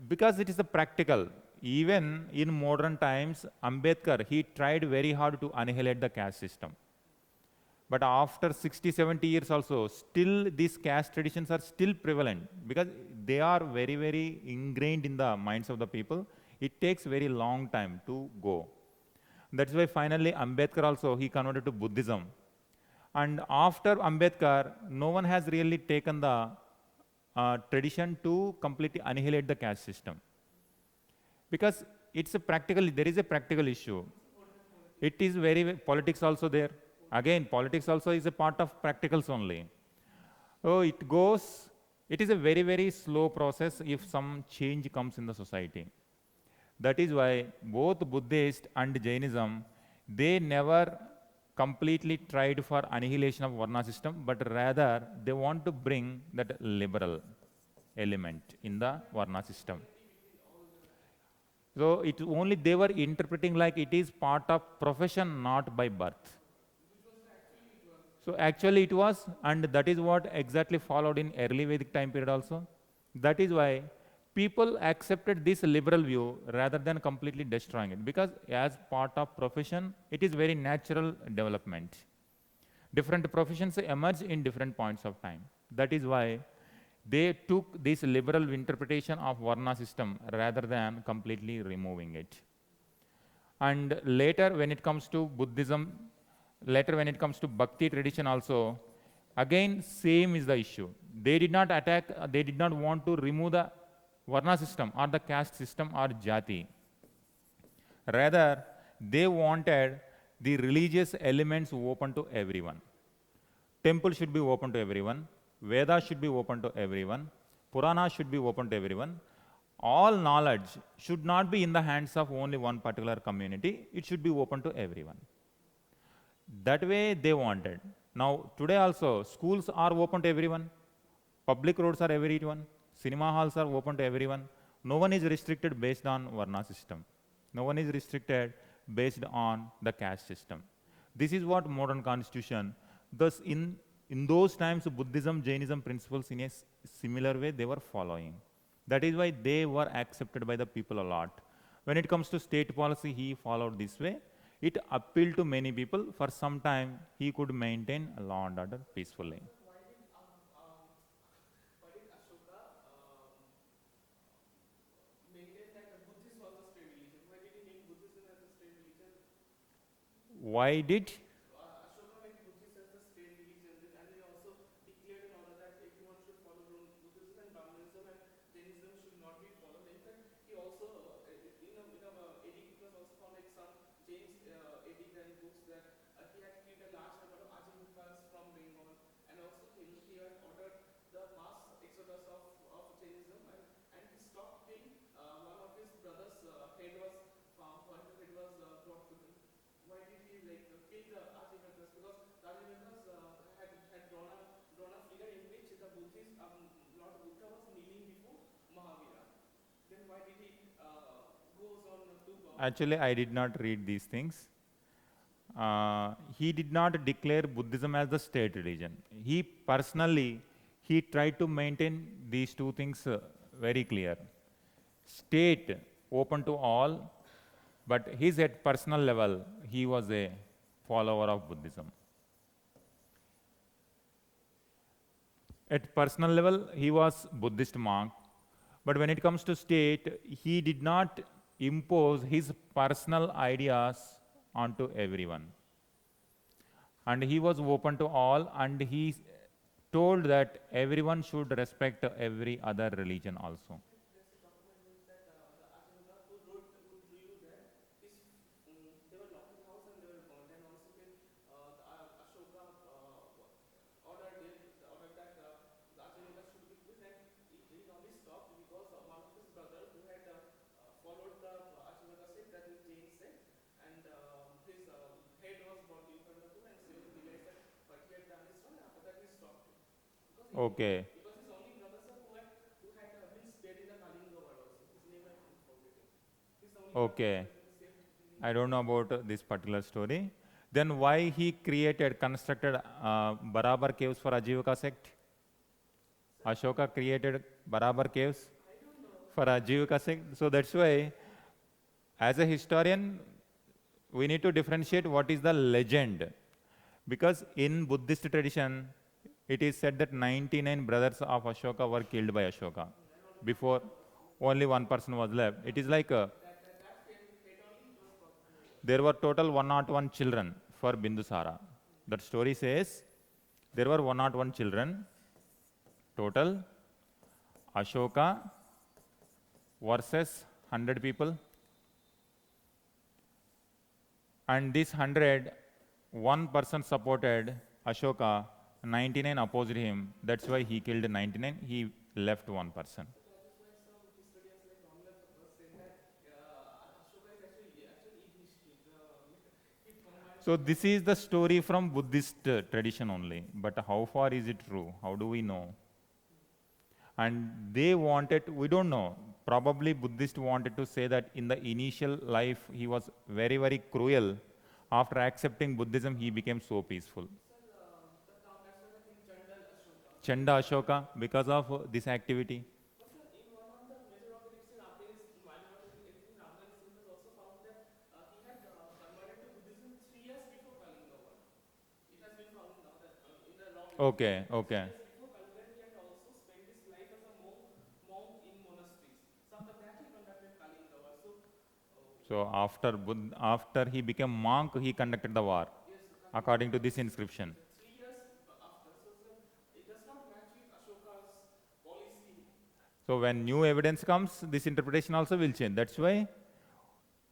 because it is a practical, even in modern times, Ambedkar, he tried very hard to annihilate the caste system. But after 60, 70 years also, still these caste traditions are still prevalent, because they are very, very ingrained in the minds of the people. It takes very long time to go. That's why finally Ambedkar also, he converted to Buddhism. And after Ambedkar, no one has really taken the tradition to completely annihilate the caste system. Because it's a practical, there is a practical issue. It is politics also there. Again, politics also is a part of practicals only. So it is a very slow process if some change comes in the society. That is why both Buddhist and Jainism, they never completely tried for annihilation of Varna system, but rather they want to bring that liberal element in the Varna system. So it only they were interpreting like it is part of profession, not by birth. So actually it was, and that is what exactly followed in early Vedic time period also. That is why people accepted this liberal view rather than completely destroying it, because as part of profession, it is very natural development. Different professions emerge in different points of time. That is why they took this liberal interpretation of Varna system rather than completely removing it. And later, when it comes to Buddhism, later when it comes to Bhakti tradition also, again, same is the issue. They did not attack, they did not want to remove the Varna system or the caste system or Jati. Rather, they wanted the religious elements open to everyone. Temple should be open to everyone. Vedas should be open to everyone. Purana should be open to everyone. All knowledge should not be in the hands of only one particular community. It should be open to everyone. That way they wanted. Now, today also, schools are open to everyone. Public roads are everyone. Cinema halls are open to everyone. No one is restricted based on Varna system. No one is restricted based on the caste system. This is what modern constitution, thus in those times, Buddhism, Jainism principles in a similar way they were following. That is why they were accepted by the people a lot. When it comes to state policy, he followed this way. It appealed to many people. For some time, he could maintain law and order peacefully. Why did Ashoka maintain that Buddhism was the state religion? Why did he name Buddhism as the state religion? Why did? Ashoka made Buddhism as the state religion, and he also declared in order that everyone should follow Buddhism, and Brahmanism and Jainism should not be followed. In fact, he also, edict, it was also found like some Jain's edict and books that he had created a large number of Ajivikas from Bengal, and also he had ordered the mass exodus of Jainism, and he stopped till one of his brothers' head was found, one head was brought to him. Why did he kill the Ajivikas? Because the Ajivikas had drawn a figure in which the Buddhist Lord Buddha was kneeling before Mahavira. Then why did he goes on to Actually, I did not read these things. He did not declare Buddhism as the state religion. He personally, he tried to maintain these two things very clear. State open to all, but his at personal level, he was a follower of Buddhism. At personal level, he was Buddhist monk, but when it comes to state, he did not impose his personal ideas onto everyone. And he was open to all, and he told that everyone should respect every other religion also. there's a document means that the Ajivika who drew there, they were locked in the house and they were burnt. And also when the Ashoka ordered that the Ajivika should be quit, and he only stopped because one of his brothers who had followed the Ajivika sect, that is Jain sect, and his head was brought in front of him, and so he realized that what he had done is wrong. After that, he stopped it. Okay. Because his only brother sir who had been spared in the Kalinga war also. His name I am forgetting. He's the only Okay. brother who saved in I don't know about this particular story. Then why he constructed Barabar caves for Ajivika sect? Ashoka created Barabar caves for Ajivika sect. So that's why, as a historian, we need to differentiate what is the legend. Because in Buddhist tradition, it is said that 99 brothers of Ashoka were killed by Ashoka. Before, only one person was left. It is like there were total 101 children for Bindusara. That story says there were 101 children total. Ashoka versus 100 people. And this 100, one person supported Ashoka, 99 opposed him. That's why he killed 99. He left one person. So that is why some historians like Ramnath say that Ashoka is actually Yudhishthir. He combined. So this is the story from Buddhist tradition only. But how far is it true? How do we know? And they wanted, we don't know, probably Buddhists wanted to say that in the initial life he was very, very cruel. After accepting Buddhism, he became so peaceful. Sir, the term that's why I think Chandal Ashoka. Chanda Ashoka, because of this activity. But sir, in one of the major of edicts in Ape's minor edict in Ramnath, it was also found that he had converted to Buddhism 3 years before Kalinga War. It has been found now that in the long Okay, okay. 3 years before Kalinga, he had also spent his life as a monk in monasteries. So after that, he conducted Kalinga War. So, So after he became monk, he conducted the war, yes, so according to this inscription. 3 years after. So, sir, it does not match with Ashoka's policy. So when new evidence comes, this interpretation also will change. That's why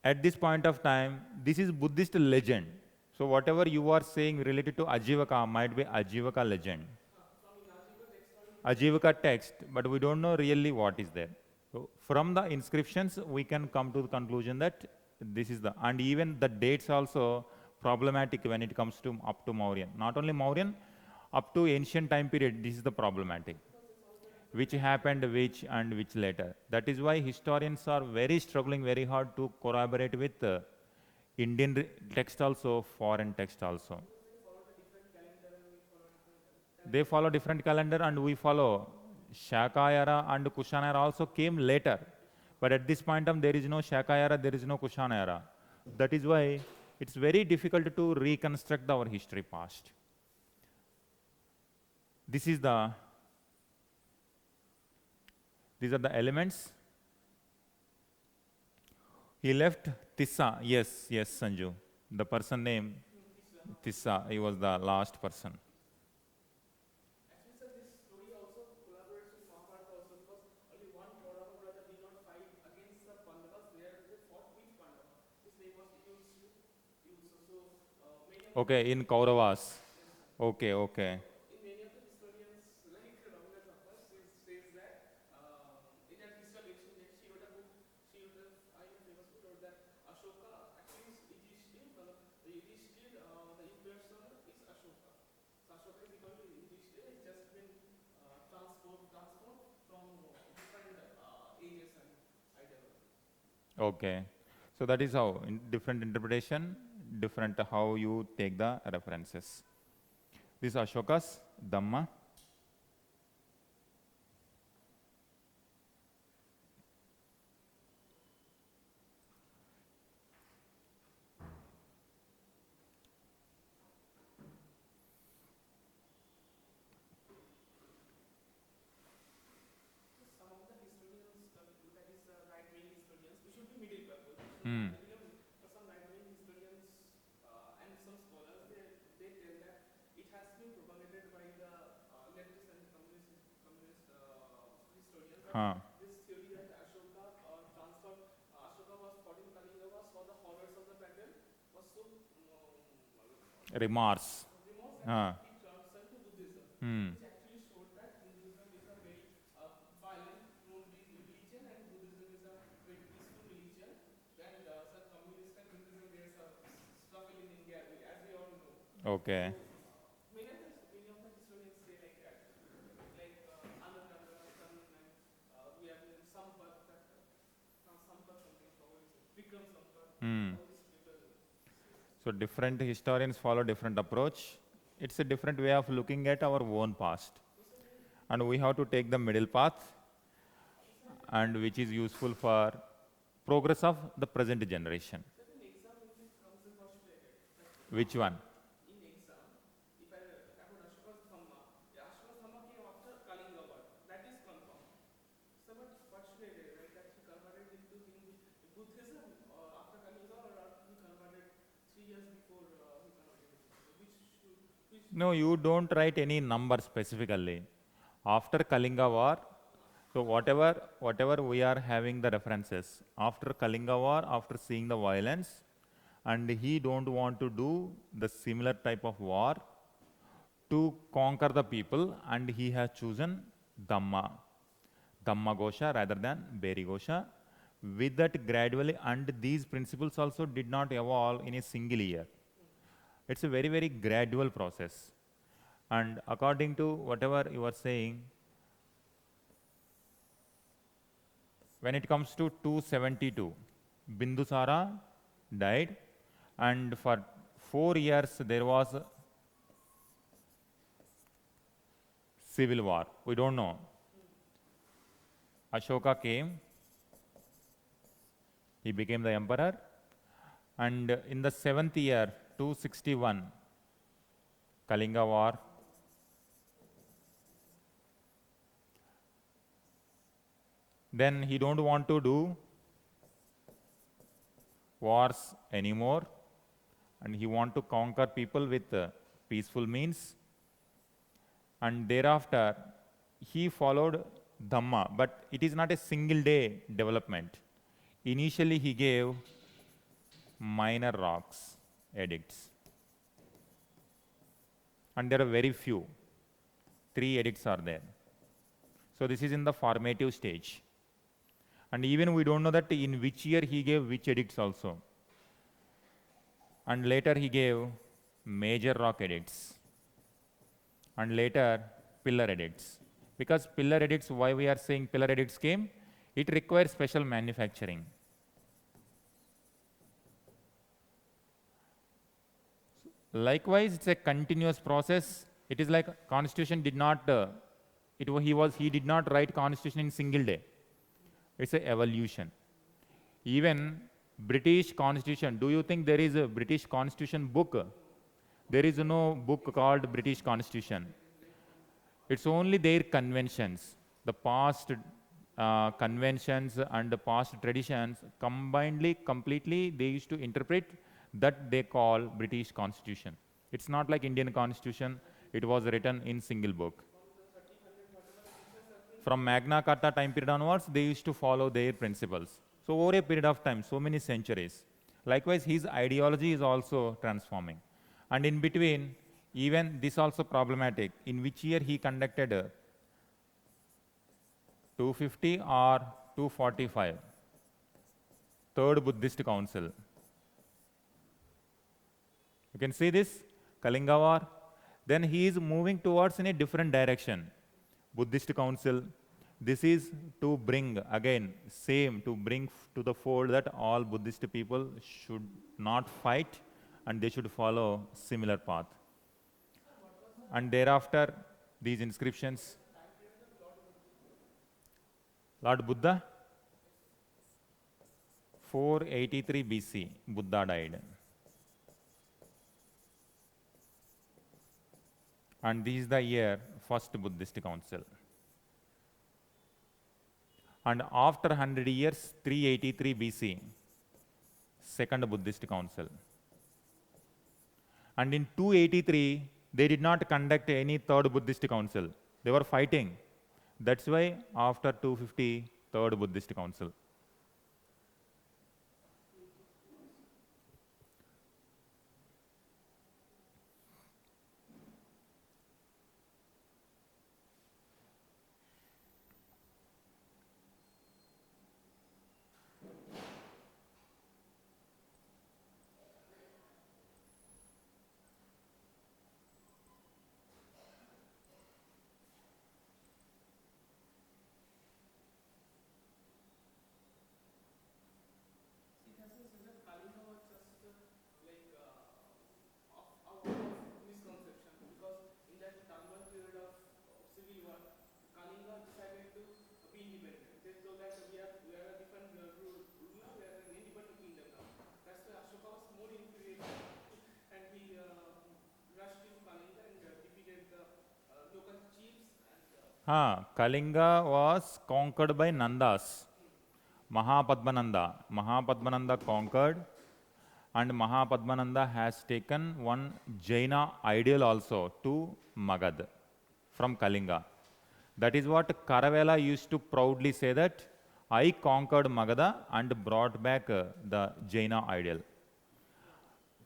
at this point of time, this is Buddhist legend. So whatever you are saying related to Ajivaka might be Ajivaka legend. From in Ajivaka text, Ajivaka text, but we don't know really what is there. So from the inscriptions, we can come to the conclusion that this is the, and even the dates also problematic when it comes to up to Mauryan. Not only Mauryan, up to ancient time period, this is the problematic. Which happened, which and which later. That is why historians are very struggling very hard to corroborate with Indian text also, foreign text also. They follow different calendar and we follow. Shaka era and Kushana era also came later. But at this point there is no Shaka era, there is no Kushana era. That is why it's very difficult to reconstruct our history past. These are the elements. He left Tissa. Yes, Sanju. The person name Tissa. He was the last person. actually, sir, this story also collaborates with Mahabharata also because only one Kaurava brother did not fight against the Pandavas, where they fought with Pandava. His name was Yudhishthir. So, many of Okay, in Kauravas. yes, sir. Okay. In many of the historians, like Ramnath says that in that history, she wrote a book. She wrote a famous book wrote that Ashoka actually is Yudhishthir. Yudhishthir, the Emperor's son is Ashoka. So Ashoka is equal to Yudhishthir. It's just been transformed from different ages and ideology. Okay. So that is how, in different interpretation, different how you take the references. This is Ashoka's Dhamma. So some of the historians, that is right-wing historians, we should be middle people. Hmm. But some right-wing historians and some scholars, they tell that it has been propagated by the leftist and communist historians. That Huh. this theory that Ashoka transformed, Ashoka was fought in Kalinga, saw the horrors of the battle, was so Remorse. remorse Huh. that he turned to Buddhism, Hmm. which actually showed that Hinduism is a very violent religion and Buddhism is a very peaceful religion. And the communist and Hinduism, there's a struggle in India, as we all know. Okay. Many of the historians say like that, like Anand Ranganath and we have Sampath, Sampath something, what is it? Vikram Sampath, Hmm. all these people say such. So different historians follow different approach. It's a different way of looking at our own past. And we have to take the middle path and which is useful for progress of the present generation. So in exam, when this comes in postulated, that Which one? in exam, if I about Ashoka's Dhamma, Ashoka's Dhamma came after Kalinga War. That is confirmed. So, but what should I do? Right? That he converted into Buddhism after Kalinga or he converted 3 years before he converted into Buddhism? Which should No, you don't write any number specifically. After Kalinga War, so whatever we are having the references, after Kalinga War, after seeing the violence, and he don't want to do the similar type of war to conquer the people, and he has chosen Dhamma, Dhamma Gosha rather than Beri Gosha. With that gradually, and these principles also did not evolve in a single year. It's a very, very gradual process. And according to whatever you are saying, when it comes to 272, Bindusara died, and for 4 years there was a civil war. We don't know. Ashoka came, he became the emperor, and in the 7th year, 261, Kalinga war. Then he don't want to do wars anymore, and he want to conquer people with peaceful means. And thereafter, he followed Dhamma, but it is not a single day development. Initially, he gave minor rocks, edicts. And there are very few. 3 edicts are there. So this is in the formative stage. And even we don't know that in which year he gave which edicts also. And later he gave major rock edicts. And later pillar edicts. Because pillar edicts, why we are saying pillar edicts came? It requires special manufacturing. Likewise, it's a continuous process. It is like constitution did not, he did not write constitution in single day. It's an evolution. Even British constitution, do you think there is a British constitution book? There is no book called British Constitution. It's only their conventions, the past conventions and the past traditions combinedly, completely, they used to interpret that they call British Constitution. It's not like Indian Constitution, it was written in single book. From Magna Carta time period onwards, they used to follow their principles. So over a period of time, so many centuries. Likewise, his ideology is also transforming. And in between, even this also problematic, in which year he conducted 250 or 245, Third Buddhist Council. You can see this, Kalinga War. Then he is moving towards in a different direction. Buddhist Council. This is to bring, again, same, to bring to the fold that all Buddhist people should not fight and they should follow similar path. And thereafter, these inscriptions. Lord Buddha, 483 BC, Buddha died. And this is the year first Buddhist Council. And after 100 years, 383 BC, second Buddhist Council. And in 283, they did not conduct any third Buddhist Council. They were fighting. That's why after 250, third Buddhist Council. Kalinga was conquered by Nandas. Mahapadmananda. Mahapadmananda conquered, And Mahapadmananda has taken one Jaina ideal also to Magad from Kalinga. That is what Karavela used to proudly say, that I conquered Magadha and brought back the Jaina ideal.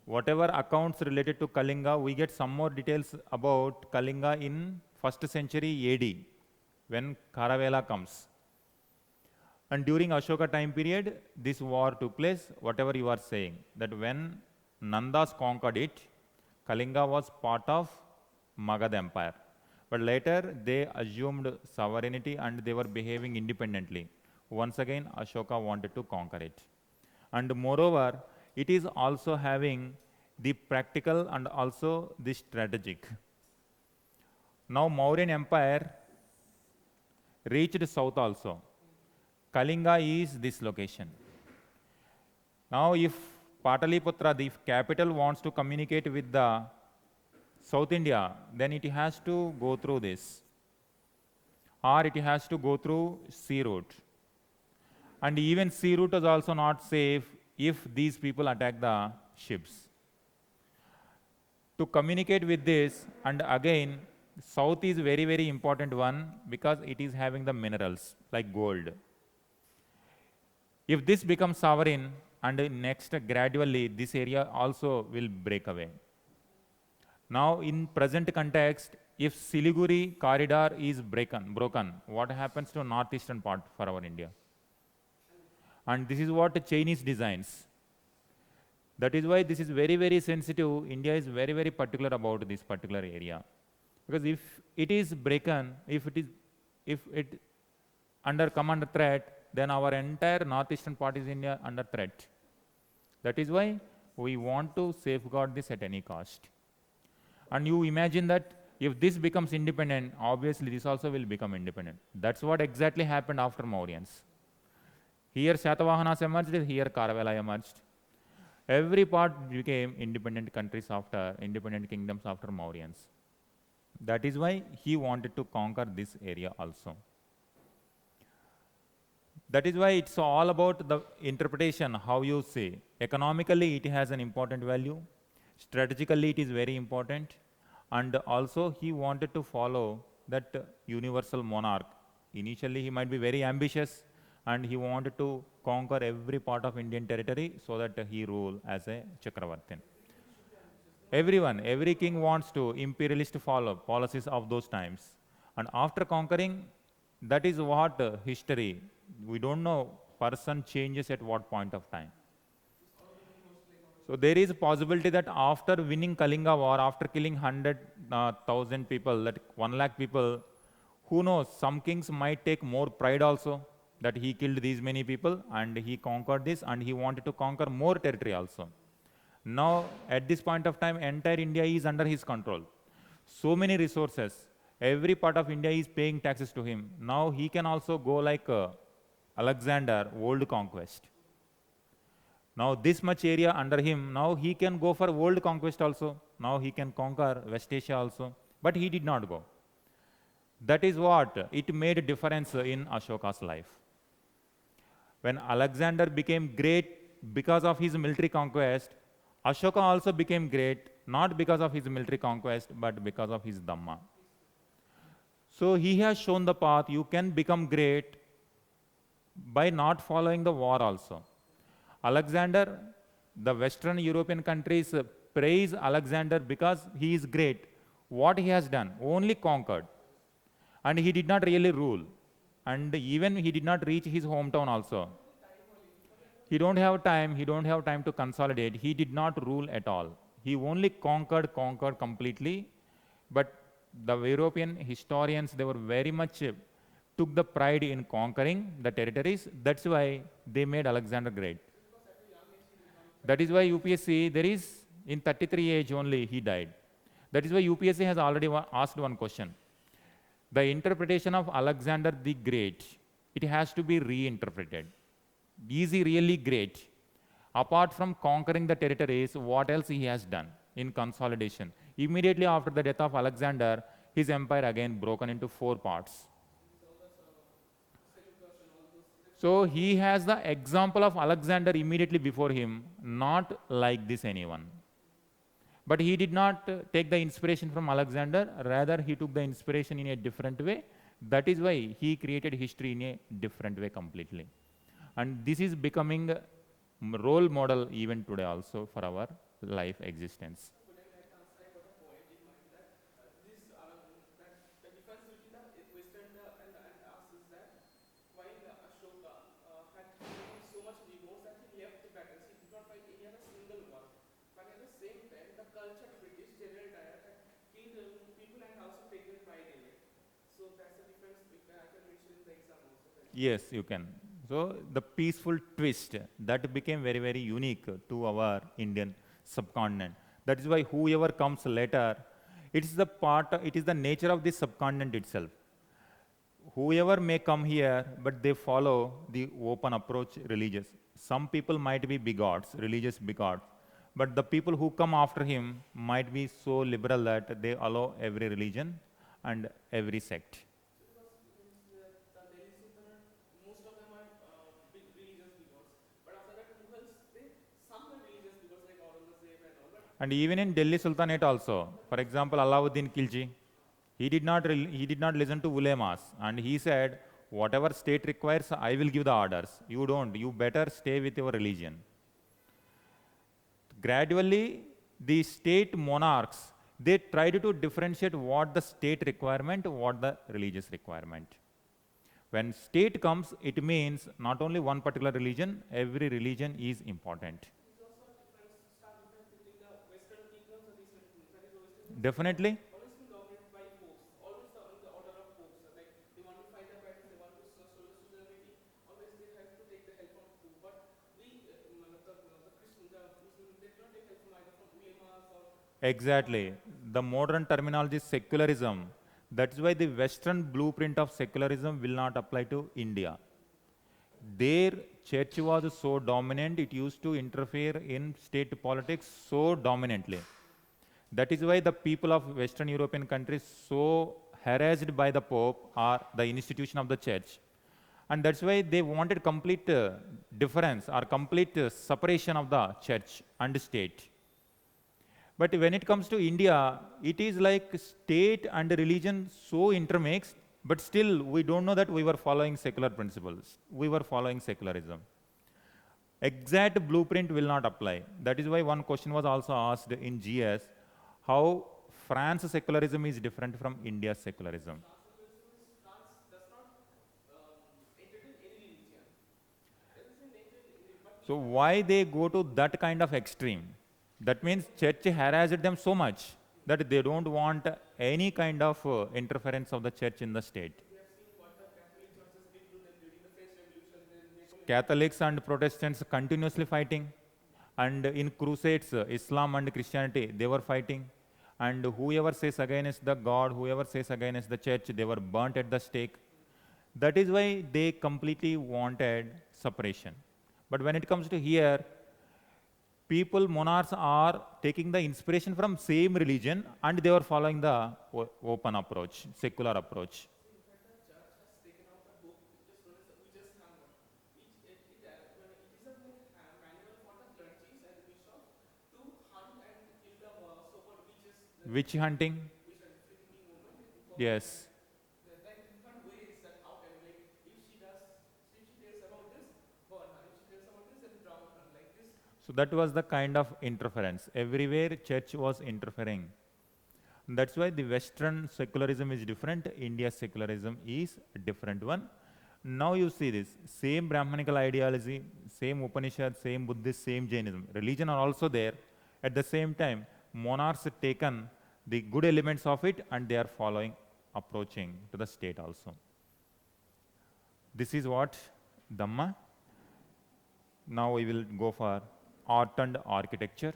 Whatever accounts related to Kalinga, we get some more details about Kalinga in 1st century AD, when Karavela comes. And during Ashoka time period, this war took place, whatever you are saying, that when Nandas conquered it, Kalinga was part of Magad Empire. But later they assumed sovereignty and they were behaving independently. Once again, Ashoka wanted to conquer it. And moreover, it is also having the practical and also the strategic. Now Mauryan Empire reached south also. Kalinga is this location. Now if Pataliputra, the capital, wants to communicate with the South India, then it has to go through this. Or it has to go through sea route. And even sea route is also not safe if these people attack the ships. To communicate with this, and again, south is very, very important one because it is having the minerals like gold. If this becomes sovereign, and next gradually this area also will break away. Now in present context, if Siliguri corridor is broken, what happens to northeastern part for our India? And this is what the Chinese designs. That is why this is very, very sensitive. India is very, very particular about this particular area. Because if it is broken, if it come under threat, then our entire northeastern part is India under threat. That is why we want to safeguard this at any cost. And you imagine that if this becomes independent, obviously this also will become independent. That's what exactly happened after Mauryans. Here Shatavahanas emerged, here Karavela emerged. Every part became independent countries after, independent kingdoms after Mauryans. That is why he wanted to conquer this area also. That is why it's all about the interpretation, how you say. Economically, it has an important value. Strategically, it is very important. And also, he wanted to follow that universal monarch. Initially, he might be very ambitious, and he wanted to conquer every part of Indian territory so that he rule as a Chakravartin. Everyone, every king wants to imperialist follow policies of those times. And after conquering, that is what history, we don't know person changes at what point of time. So there is a possibility that after winning Kalinga war, after killing 100,000 people, that 1 lakh people, who knows, some kings might take more pride also, that he killed these many people and he conquered this and he wanted to conquer more territory also. Now, at this point of time, entire India is under his control. So many resources, every part of India is paying taxes to him. Now he can also go like Alexander, world conquest. Now this much area under him, now he can go for world conquest also. Now he can conquer West Asia also. But he did not go. That is what, it made a difference in Ashoka's life. When Alexander became great because of his military conquest, Ashoka also became great, not because of his military conquest, but because of his Dhamma. So he has shown the path, you can become great by not following the war also. Alexander, the Western European countries praise Alexander because he is great. What he has done? Only conquered. And he did not really rule. And even he did not reach his hometown also. He don't have time to consolidate. He did not rule at all. He only conquered completely. But the European historians, they were very much took the pride in conquering the territories. That's why they made Alexander great. That is why UPSC, there is, in 33 age only, he died. That is why UPSC has already asked one question. The interpretation of Alexander the Great, it has to be reinterpreted. Is he really great? Apart from conquering the territories, what else he has done in consolidation? Immediately after the death of Alexander, his empire again broken into 4 parts. So he has the example of Alexander immediately before him, not like this anyone. But he did not take the inspiration from Alexander, rather he took the inspiration in a different way. That is why he created history in a different way completely. And this is becoming a role model even today also for our life existence. But in that answer, I got a point in mind that that the difference between the Western and us is that while Ashoka had created so much remorse that he left the battles, he did not fight any other single war. But at the same time, the cultured British General Dyer had killed people and also taken pride in it. So that's the difference I can mention in the exam also. Yes, you can. So the peaceful twist that became very, very unique to our Indian subcontinent. That is why whoever comes later, it is the nature of this subcontinent itself. Whoever may come here, but they follow the open approach religious. Some people might be bigots, religious bigots, but the people who come after him might be so liberal that they allow every religion and every sect. The Delhi Sultanate, most of them are big religious figures. But after that, Mughals, some are religious figures like Aurangzeb and all. But And even in Delhi Sultanate also, for example, Alauddin Khilji, he did not listen to ulemas, and he said, whatever state requires, I will give the orders. You don't. You better stay with your religion. Gradually, the state monarchs, they tried to differentiate what the state requirement, what the religious requirement. When state comes, it means not only one particular religion, every religion is important. there's also a difference between the Western kingdoms and Eastern kingdoms. That is, the Western kingdoms Definitely, always been dominated by popes. Always in the order of popes. Like they want to fight the battles, they want to solve the sovereignty. Always they have to take the help from pope. But the Christian, the Muslim, they do not take help from either from ulemas or exactly. The modern terminology is secularism. That's why the Western blueprint of secularism will not apply to India. Their church was so dominant, it used to interfere in state politics so dominantly. That is why the people of Western European countries so harassed by the Pope or the institution of the church. And that's why they wanted complete difference or complete separation of the church and state. But when it comes to India, it is like state and religion so intermixed, but still we don't know that we were following secular principles. We were following secularism. Exact blueprint will not apply. That is why one question was also asked in GS, how France secularism is different from India's secularism. France does not entertain any religion. It doesn't entertain any, but So why they go to that kind of extreme? That means church harassed them so much that they don't want any kind of interference of the church in the state. we have seen what the Catholic churches did to them during the French Revolution. Then Catholics and Protestants continuously fighting, and in crusades, Islam and Christianity, they were fighting. And whoever says against the God, whoever says against the church, they were burnt at the stake. That is why they completely wanted separation. But when it comes to here, people, monarchs are taking the inspiration from same religion and they were following the open approach, secular approach. taken out a book which is known as the Ujas Hammer. It is a manual for the clergies and the bishops to hunt and kill the so-called witches, Witch hunting? which are freaking women. Yes. Like different ways that how can like if she tells about this, burn her. If she tells about this, then drown her. Like this. So that was the kind of interference. Everywhere church was interfering. That's why the Western secularism is different, India's secularism is a different one. Now you see this, same Brahmanical ideology, same Upanishad, same Buddhist, same Jainism. Religion are also there. At the same time, monarchs have taken the good elements of it and they are following, approaching to the state also. This is what Dhamma. Now we will go for art and architecture.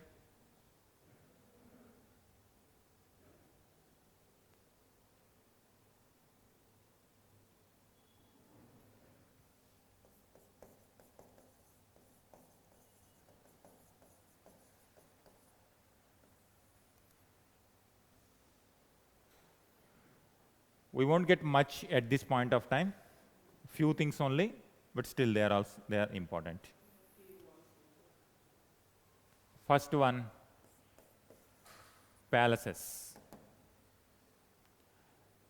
We won't get much at this point of time, few things only. but still they are important. First one, palaces.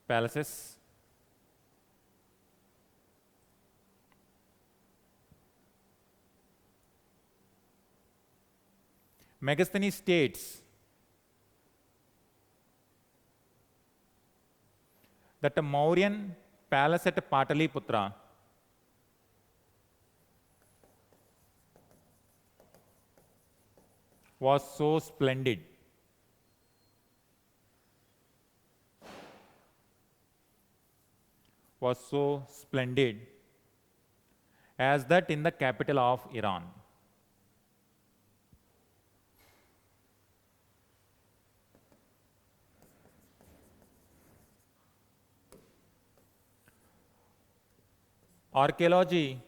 Palaces. Megasthenes states that the Mauryan palace at Pataliputra was so splendid as that in the capital of Iran. Archaeology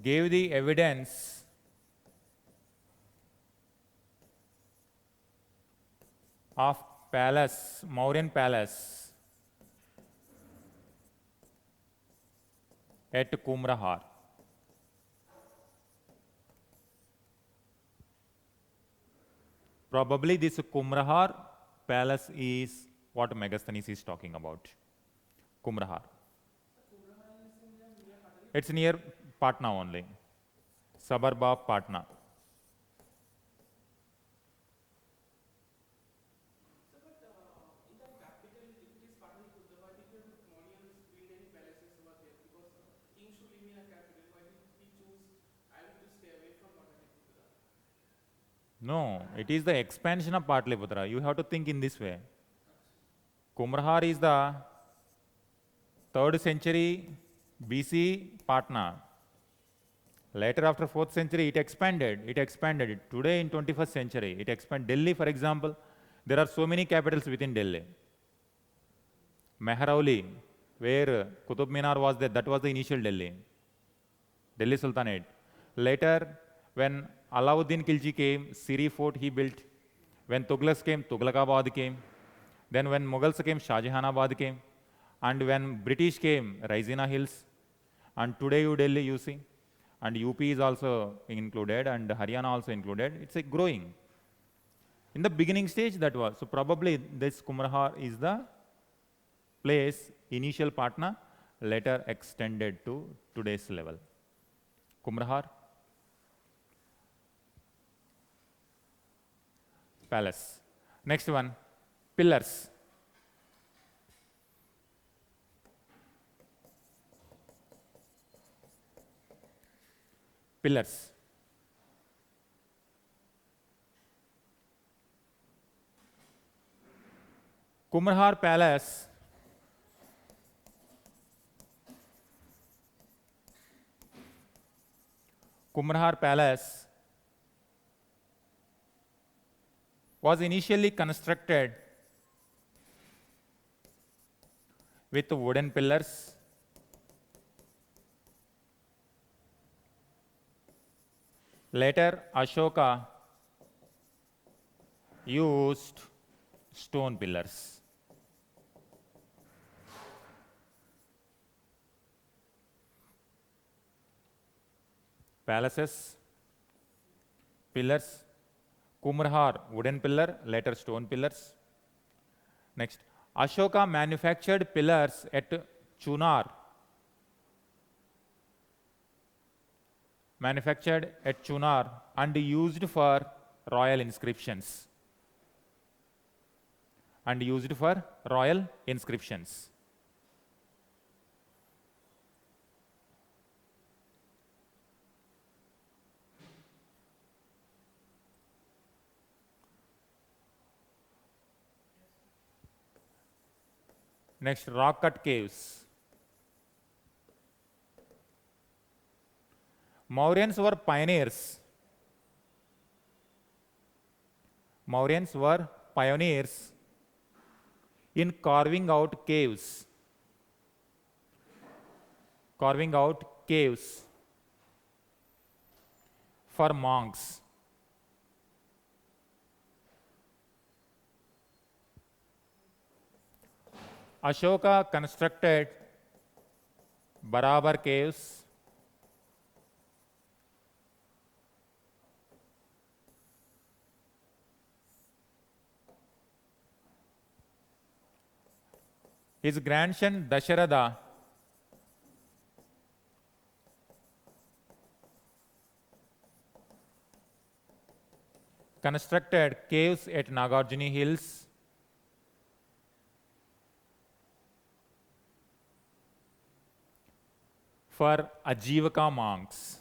gave the evidence of Mauryan palace at Kumrahar. Probably this Kumrahar palace is what Megasthenes is talking about. Kumrahar. It's near Patna only, suburb of Patna. So, but in the capital, if it is Pataliputra, why did the Mauryans build any palaces over there? Because king should live in a capital. Why did he choose I will to stay away from Pataliputra? No, it is the expansion of Pataliputra. You have to think in this way. Kumrahar is the 3rd century BC Patna. Later, after 4th century, it expanded. Today, in 21st century, it expanded. Delhi, for example, there are so many capitals within Delhi. Mehrauli, where Qutub Minar was there, that was the initial Delhi. Delhi Sultanate. Later, when Alauddin Khilji came, Siri Fort he built. When Tughlaqs came, Tughlaqabad came. Then when Mughals came, Shahjahanabad came. And when British came, Raisina Hills. And today you Delhi, you see. And UP is also included, and Haryana also included. It's growing. In the beginning stage, that was. So probably this Kumrahar is the place, initial Patna, later extended to today's level. Kumrahar, palace. Next one, pillars. Pillars. Kumrahar Palace was initially constructed with wooden pillars. Later, Ashoka used stone pillars. Palaces, pillars, Kumrahar wooden pillar, later stone pillars. Next, Ashoka manufactured pillars at Chunar. And used for royal inscriptions. Next, rock cut caves. Mauryans were pioneers. In carving out caves. For monks. Ashoka constructed Barabar caves. His grandson Dasharatha constructed caves at Nagarjuna Hills. For Ajivaka monks.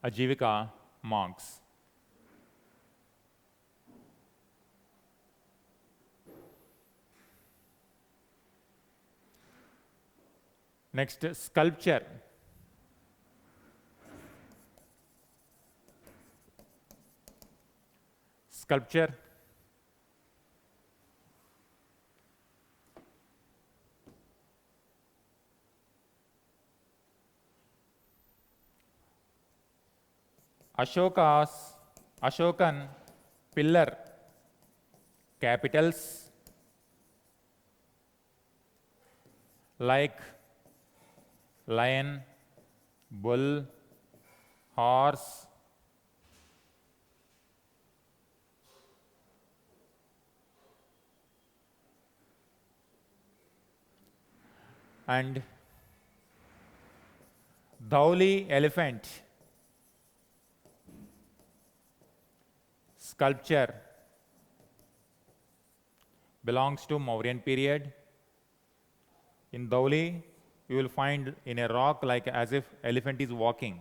Ajivika monks. Next, sculpture. Sculpture. Ashokan pillar capitals like lion, bull, horse, and Dhauli elephant sculpture belongs to Mauryan period. In Dhauli, you will find in a rock like as if elephant is walking.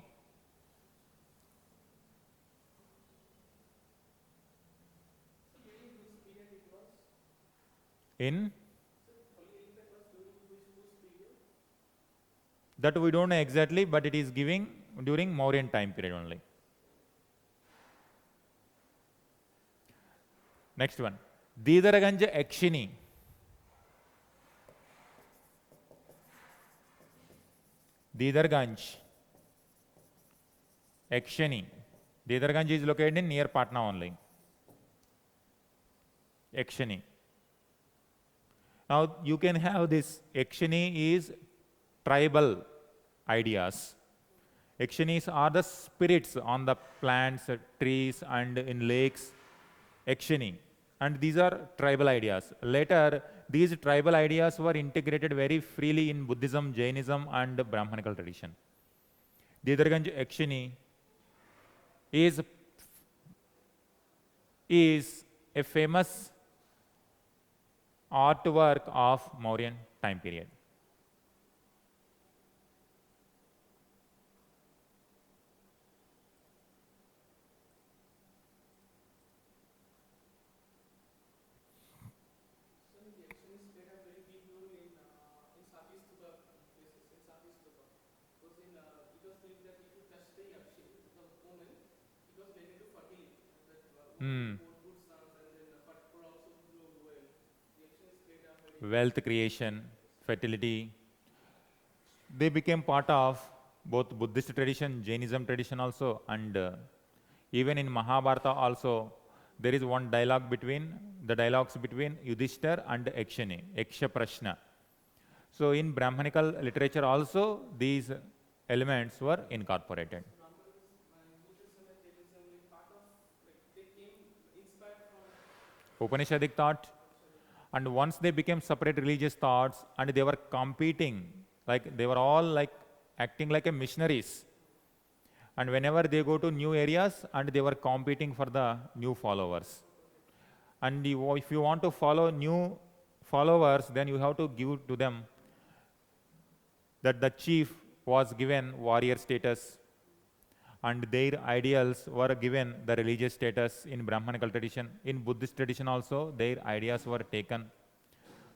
During which period it was? In Holy elephant was during which period? that we don't know exactly, but it is giving during Mauryan time period only. Next one, Didarganj Yakshini. Didarganj Yakshini. Didarganj is located in near Patna only. Yakshini. Now you can have this. Yakshini is tribal ideas. Yakshinis are the spirits on the plants, trees, and in lakes. Yakshini. And these are tribal ideas. Later, these tribal ideas were integrated very freely in Buddhism, Jainism, and Brahmanical tradition. Didarganj Yakshini is a famous artwork of Mauryan time period. So the actions played a very big role in Sati Stupa places, in Sati Stupa. Because it was believed that if you touch the Yakshi, the woman, it was related to fertility. That woman bore good sons and then but could also grow well. The actions played a very Wealth creation, fertility, they became part of both Buddhist tradition, Jainism tradition also, and even in Mahabharata also, there is one dialogue between, the dialogues between Yudhishthir and Yakshini, Yaksha Prashna. So in Brahmanical literature also, these elements were incorporated. Brahmanism and Buddhism and Jainism, like part of, like they came inspired from Upanishadic thought, and once they became separate religious thoughts and they were competing, like they were all like acting like a missionaries. And whenever they go to new areas and they were competing for the new followers. And if you want to follow new followers, then you have to give to them that the chief was given warrior status and their ideals were given the religious status in Brahmanical tradition. In Buddhist tradition also, their ideas were taken.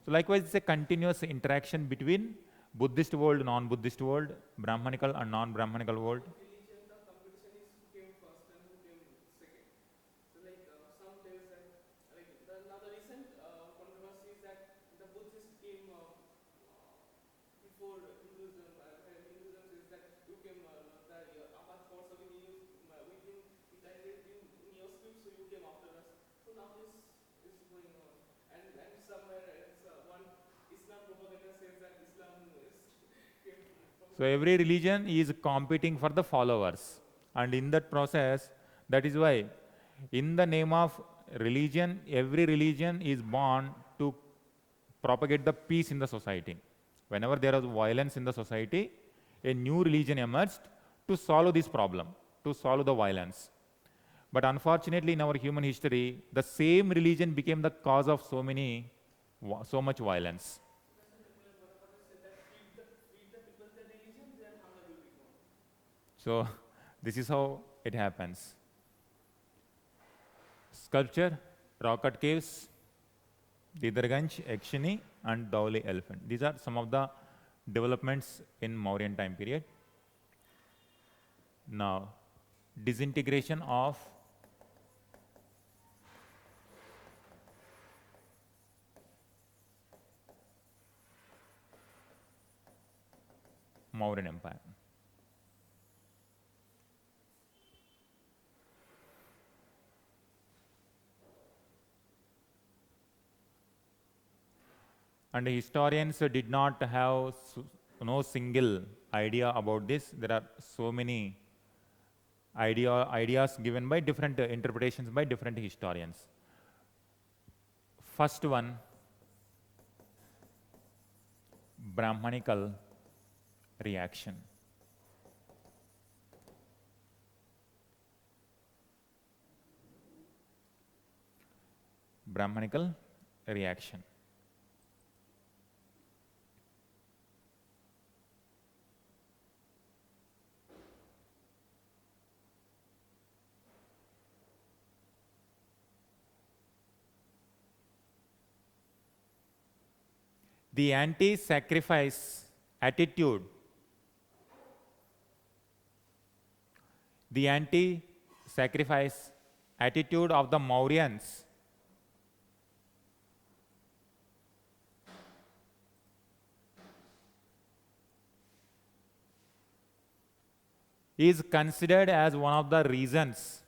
So likewise, it's a continuous interaction between Buddhist world, non-Buddhist world, Brahmanical and non-Brahmanical world. religion, the competition is who came first and who came second. So like some tells that like now the recent controversy is that the Buddhist came before Hinduism. Hinduism says that you came the Abad force with you with him, with in your script, so you came after us. now is going on, and somewhere else, one Islam propaganda says that Islam is came from So every religion is competing for the followers. And in that process, that is why, in the name of religion, every religion is born to propagate the peace in the society. Whenever there was violence in the society, a new religion emerged to solve this problem, to solve the violence. But unfortunately, in our human history, the same religion became the cause of so much violence. feed the people the religion, then hunger will be gone. So this is how it happens. Sculpture, rocket caves, Didarganj, Ekshini, and Dhauli elephant. These are some of the developments in Mauryan time period. Now, disintegration of Mauryan Empire. And the historians did not have no single idea about this. There are so many ideas given by different interpretations by different historians. First one, Brahmanical reaction. Brahmanical reaction. The anti-sacrifice attitude, the anti-sacrifice attitude of the Mauryans is considered as one of the reasons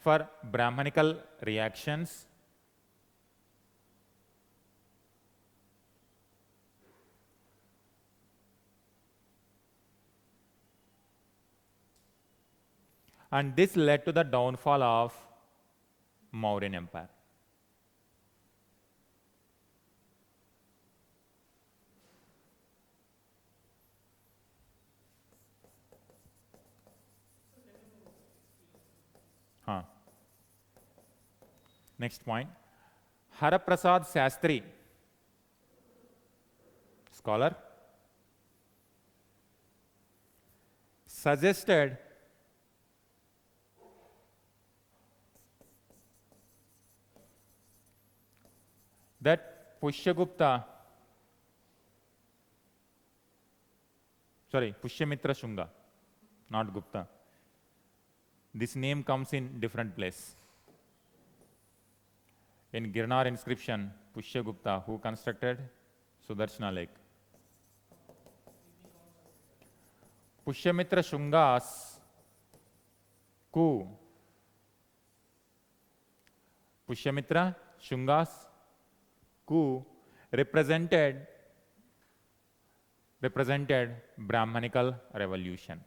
for Brahmanical reactions and this led to the downfall of Mauryan Empire. Next point, Haraprasad Shastri, scholar, suggested that Pushyamitra Shunga, not Gupta. This name comes in different place. In Girnar inscription, Pushyagupta, who constructed Sudarshana Lake. Pushyamitra Shunga's coup. Pushyamitra Shunga's coup represented Brahmanical revolution.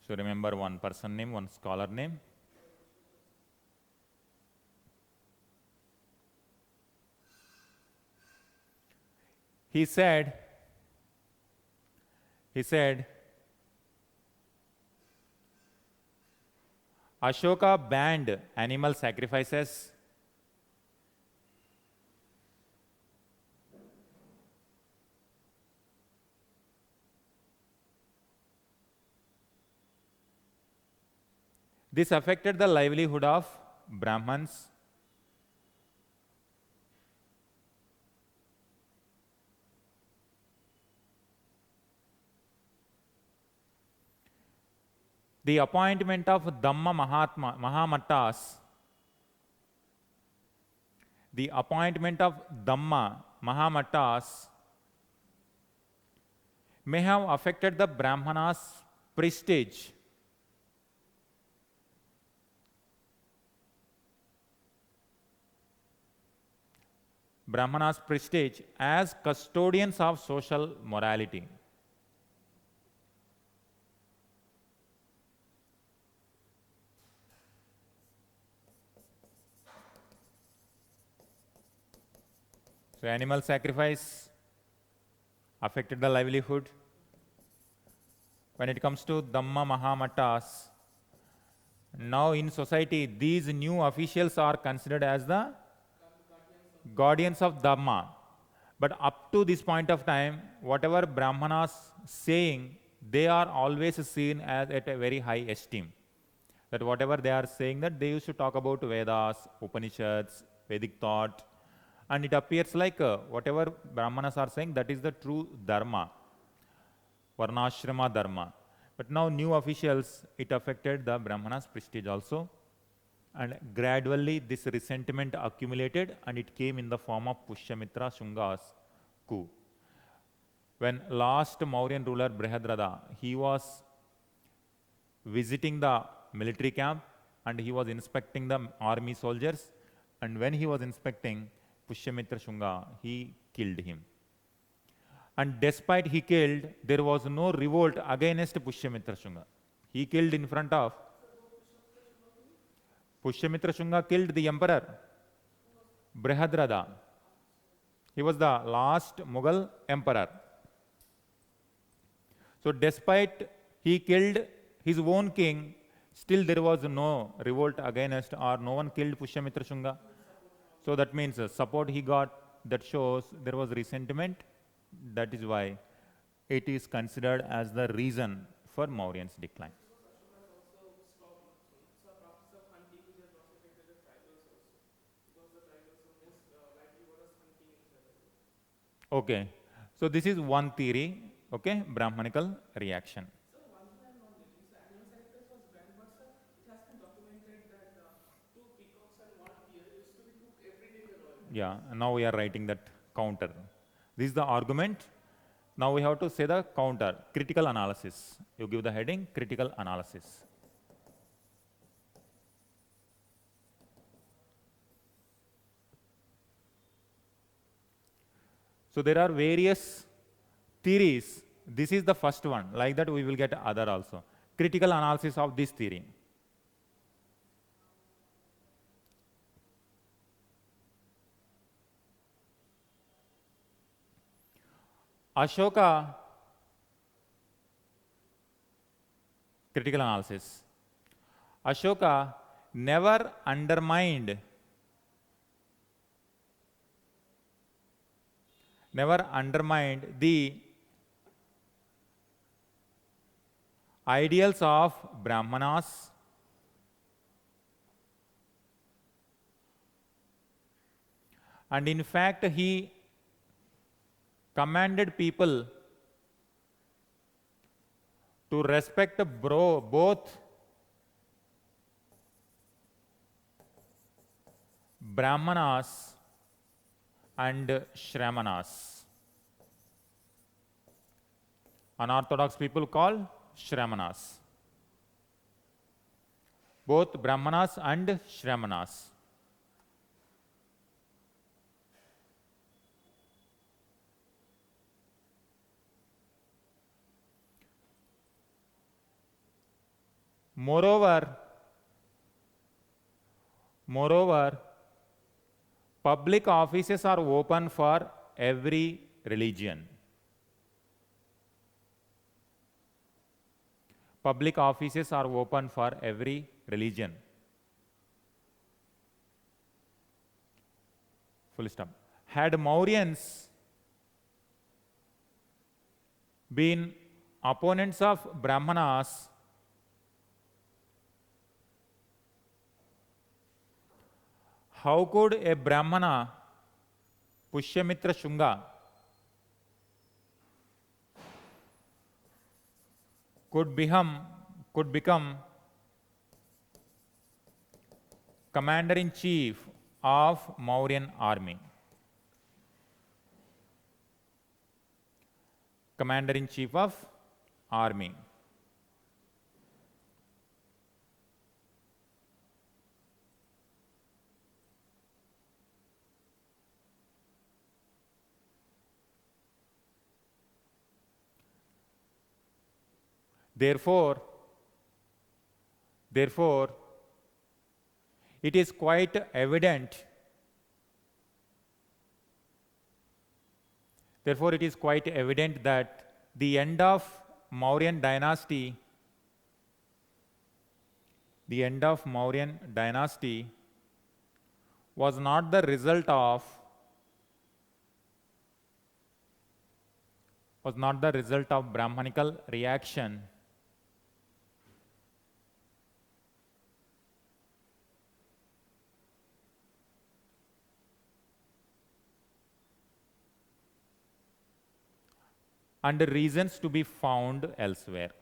So remember one person name, one scholar name. He said, Ashoka banned animal sacrifices. This affected the livelihood of Brahmins. The appointment of Dhamma Mahamattas the appointment of Dhamma Mahamattas may have affected the Brahmanas' prestige as custodians of social morality. So animal sacrifice affected the livelihood. When it comes to Dhamma Mahamattas, now in society, these new officials are considered as the guardians of Dhamma. But up to this point of time, whatever Brahmanas saying, they are always seen as at a very high esteem. That whatever they are saying, that they used to talk about Vedas, Upanishads, Vedic thought, and it appears like whatever Brahmanas are saying, that is the true Dharma, Varnashrama Dharma. But now new officials, it affected the Brahmanas' prestige also. And gradually this resentment accumulated and it came in the form of Pushyamitra Shunga's coup. When last Mauryan ruler Brihadrada, he was visiting the military camp and he was inspecting the army soldiers, and when he was inspecting Pushyamitra Shunga, he killed him. And despite he killed, there was no revolt against Pushyamitra Shunga. He killed in front of Pushyamitra Shunga killed the emperor Brihadrada. He was the last Mughal emperor. So despite he killed his own king, still there was no revolt against, or no one killed Pushyamitra Shunga. So that means support he got, that shows there was resentment. That is why it is considered as the reason for Mauryan's decline. Okay, so this is one theory, okay, Brahmanical reaction. So one thing I'm not getting, so animal sacrifice was banned, but sir, it has been documented that two peacocks and one deer used to be cooked every day in the royal. Yeah, now we are writing that counter. This is the argument. Now we have to say the counter, critical analysis. You give the heading, critical analysis. So there are various theories. This is the first one. Like that we will get other also. Critical analysis of this theory. Ashoka, critical analysis. Ashoka never undermined the ideals of Brahmanas and in fact he commanded people to respect both Brahmanas and Shramanas. Unorthodox people call Shramanas. Both Brahmanas and Shramanas. Moreover, public offices are open for every religion. Public offices are open for every religion. Full stop. Had Mauryans been opponents of Brahmanas, how could a Brahmana, Pushyamitra Shunga, could become commander-in-chief of Mauryan army. Commander-in-chief of army. Therefore, it is quite evident that the end of Mauryan dynasty was not the result of Brahmanical reaction, and reasons to be found elsewhere.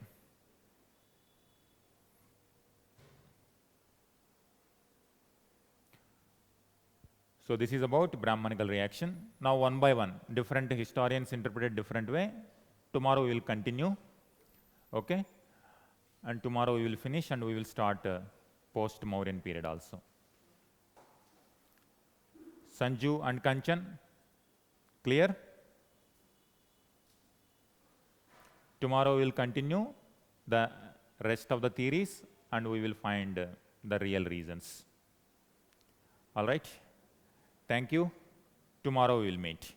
So this is about Brahmanical reaction. Now one by one, different historians interpret different way. Tomorrow we will continue, okay? And tomorrow we will finish and we will start post-Mauryan period also. Sanju and Kanchan, clear? Tomorrow we will continue the rest of the theories and we will find the real reasons. All right? Thank you. Tomorrow we will meet.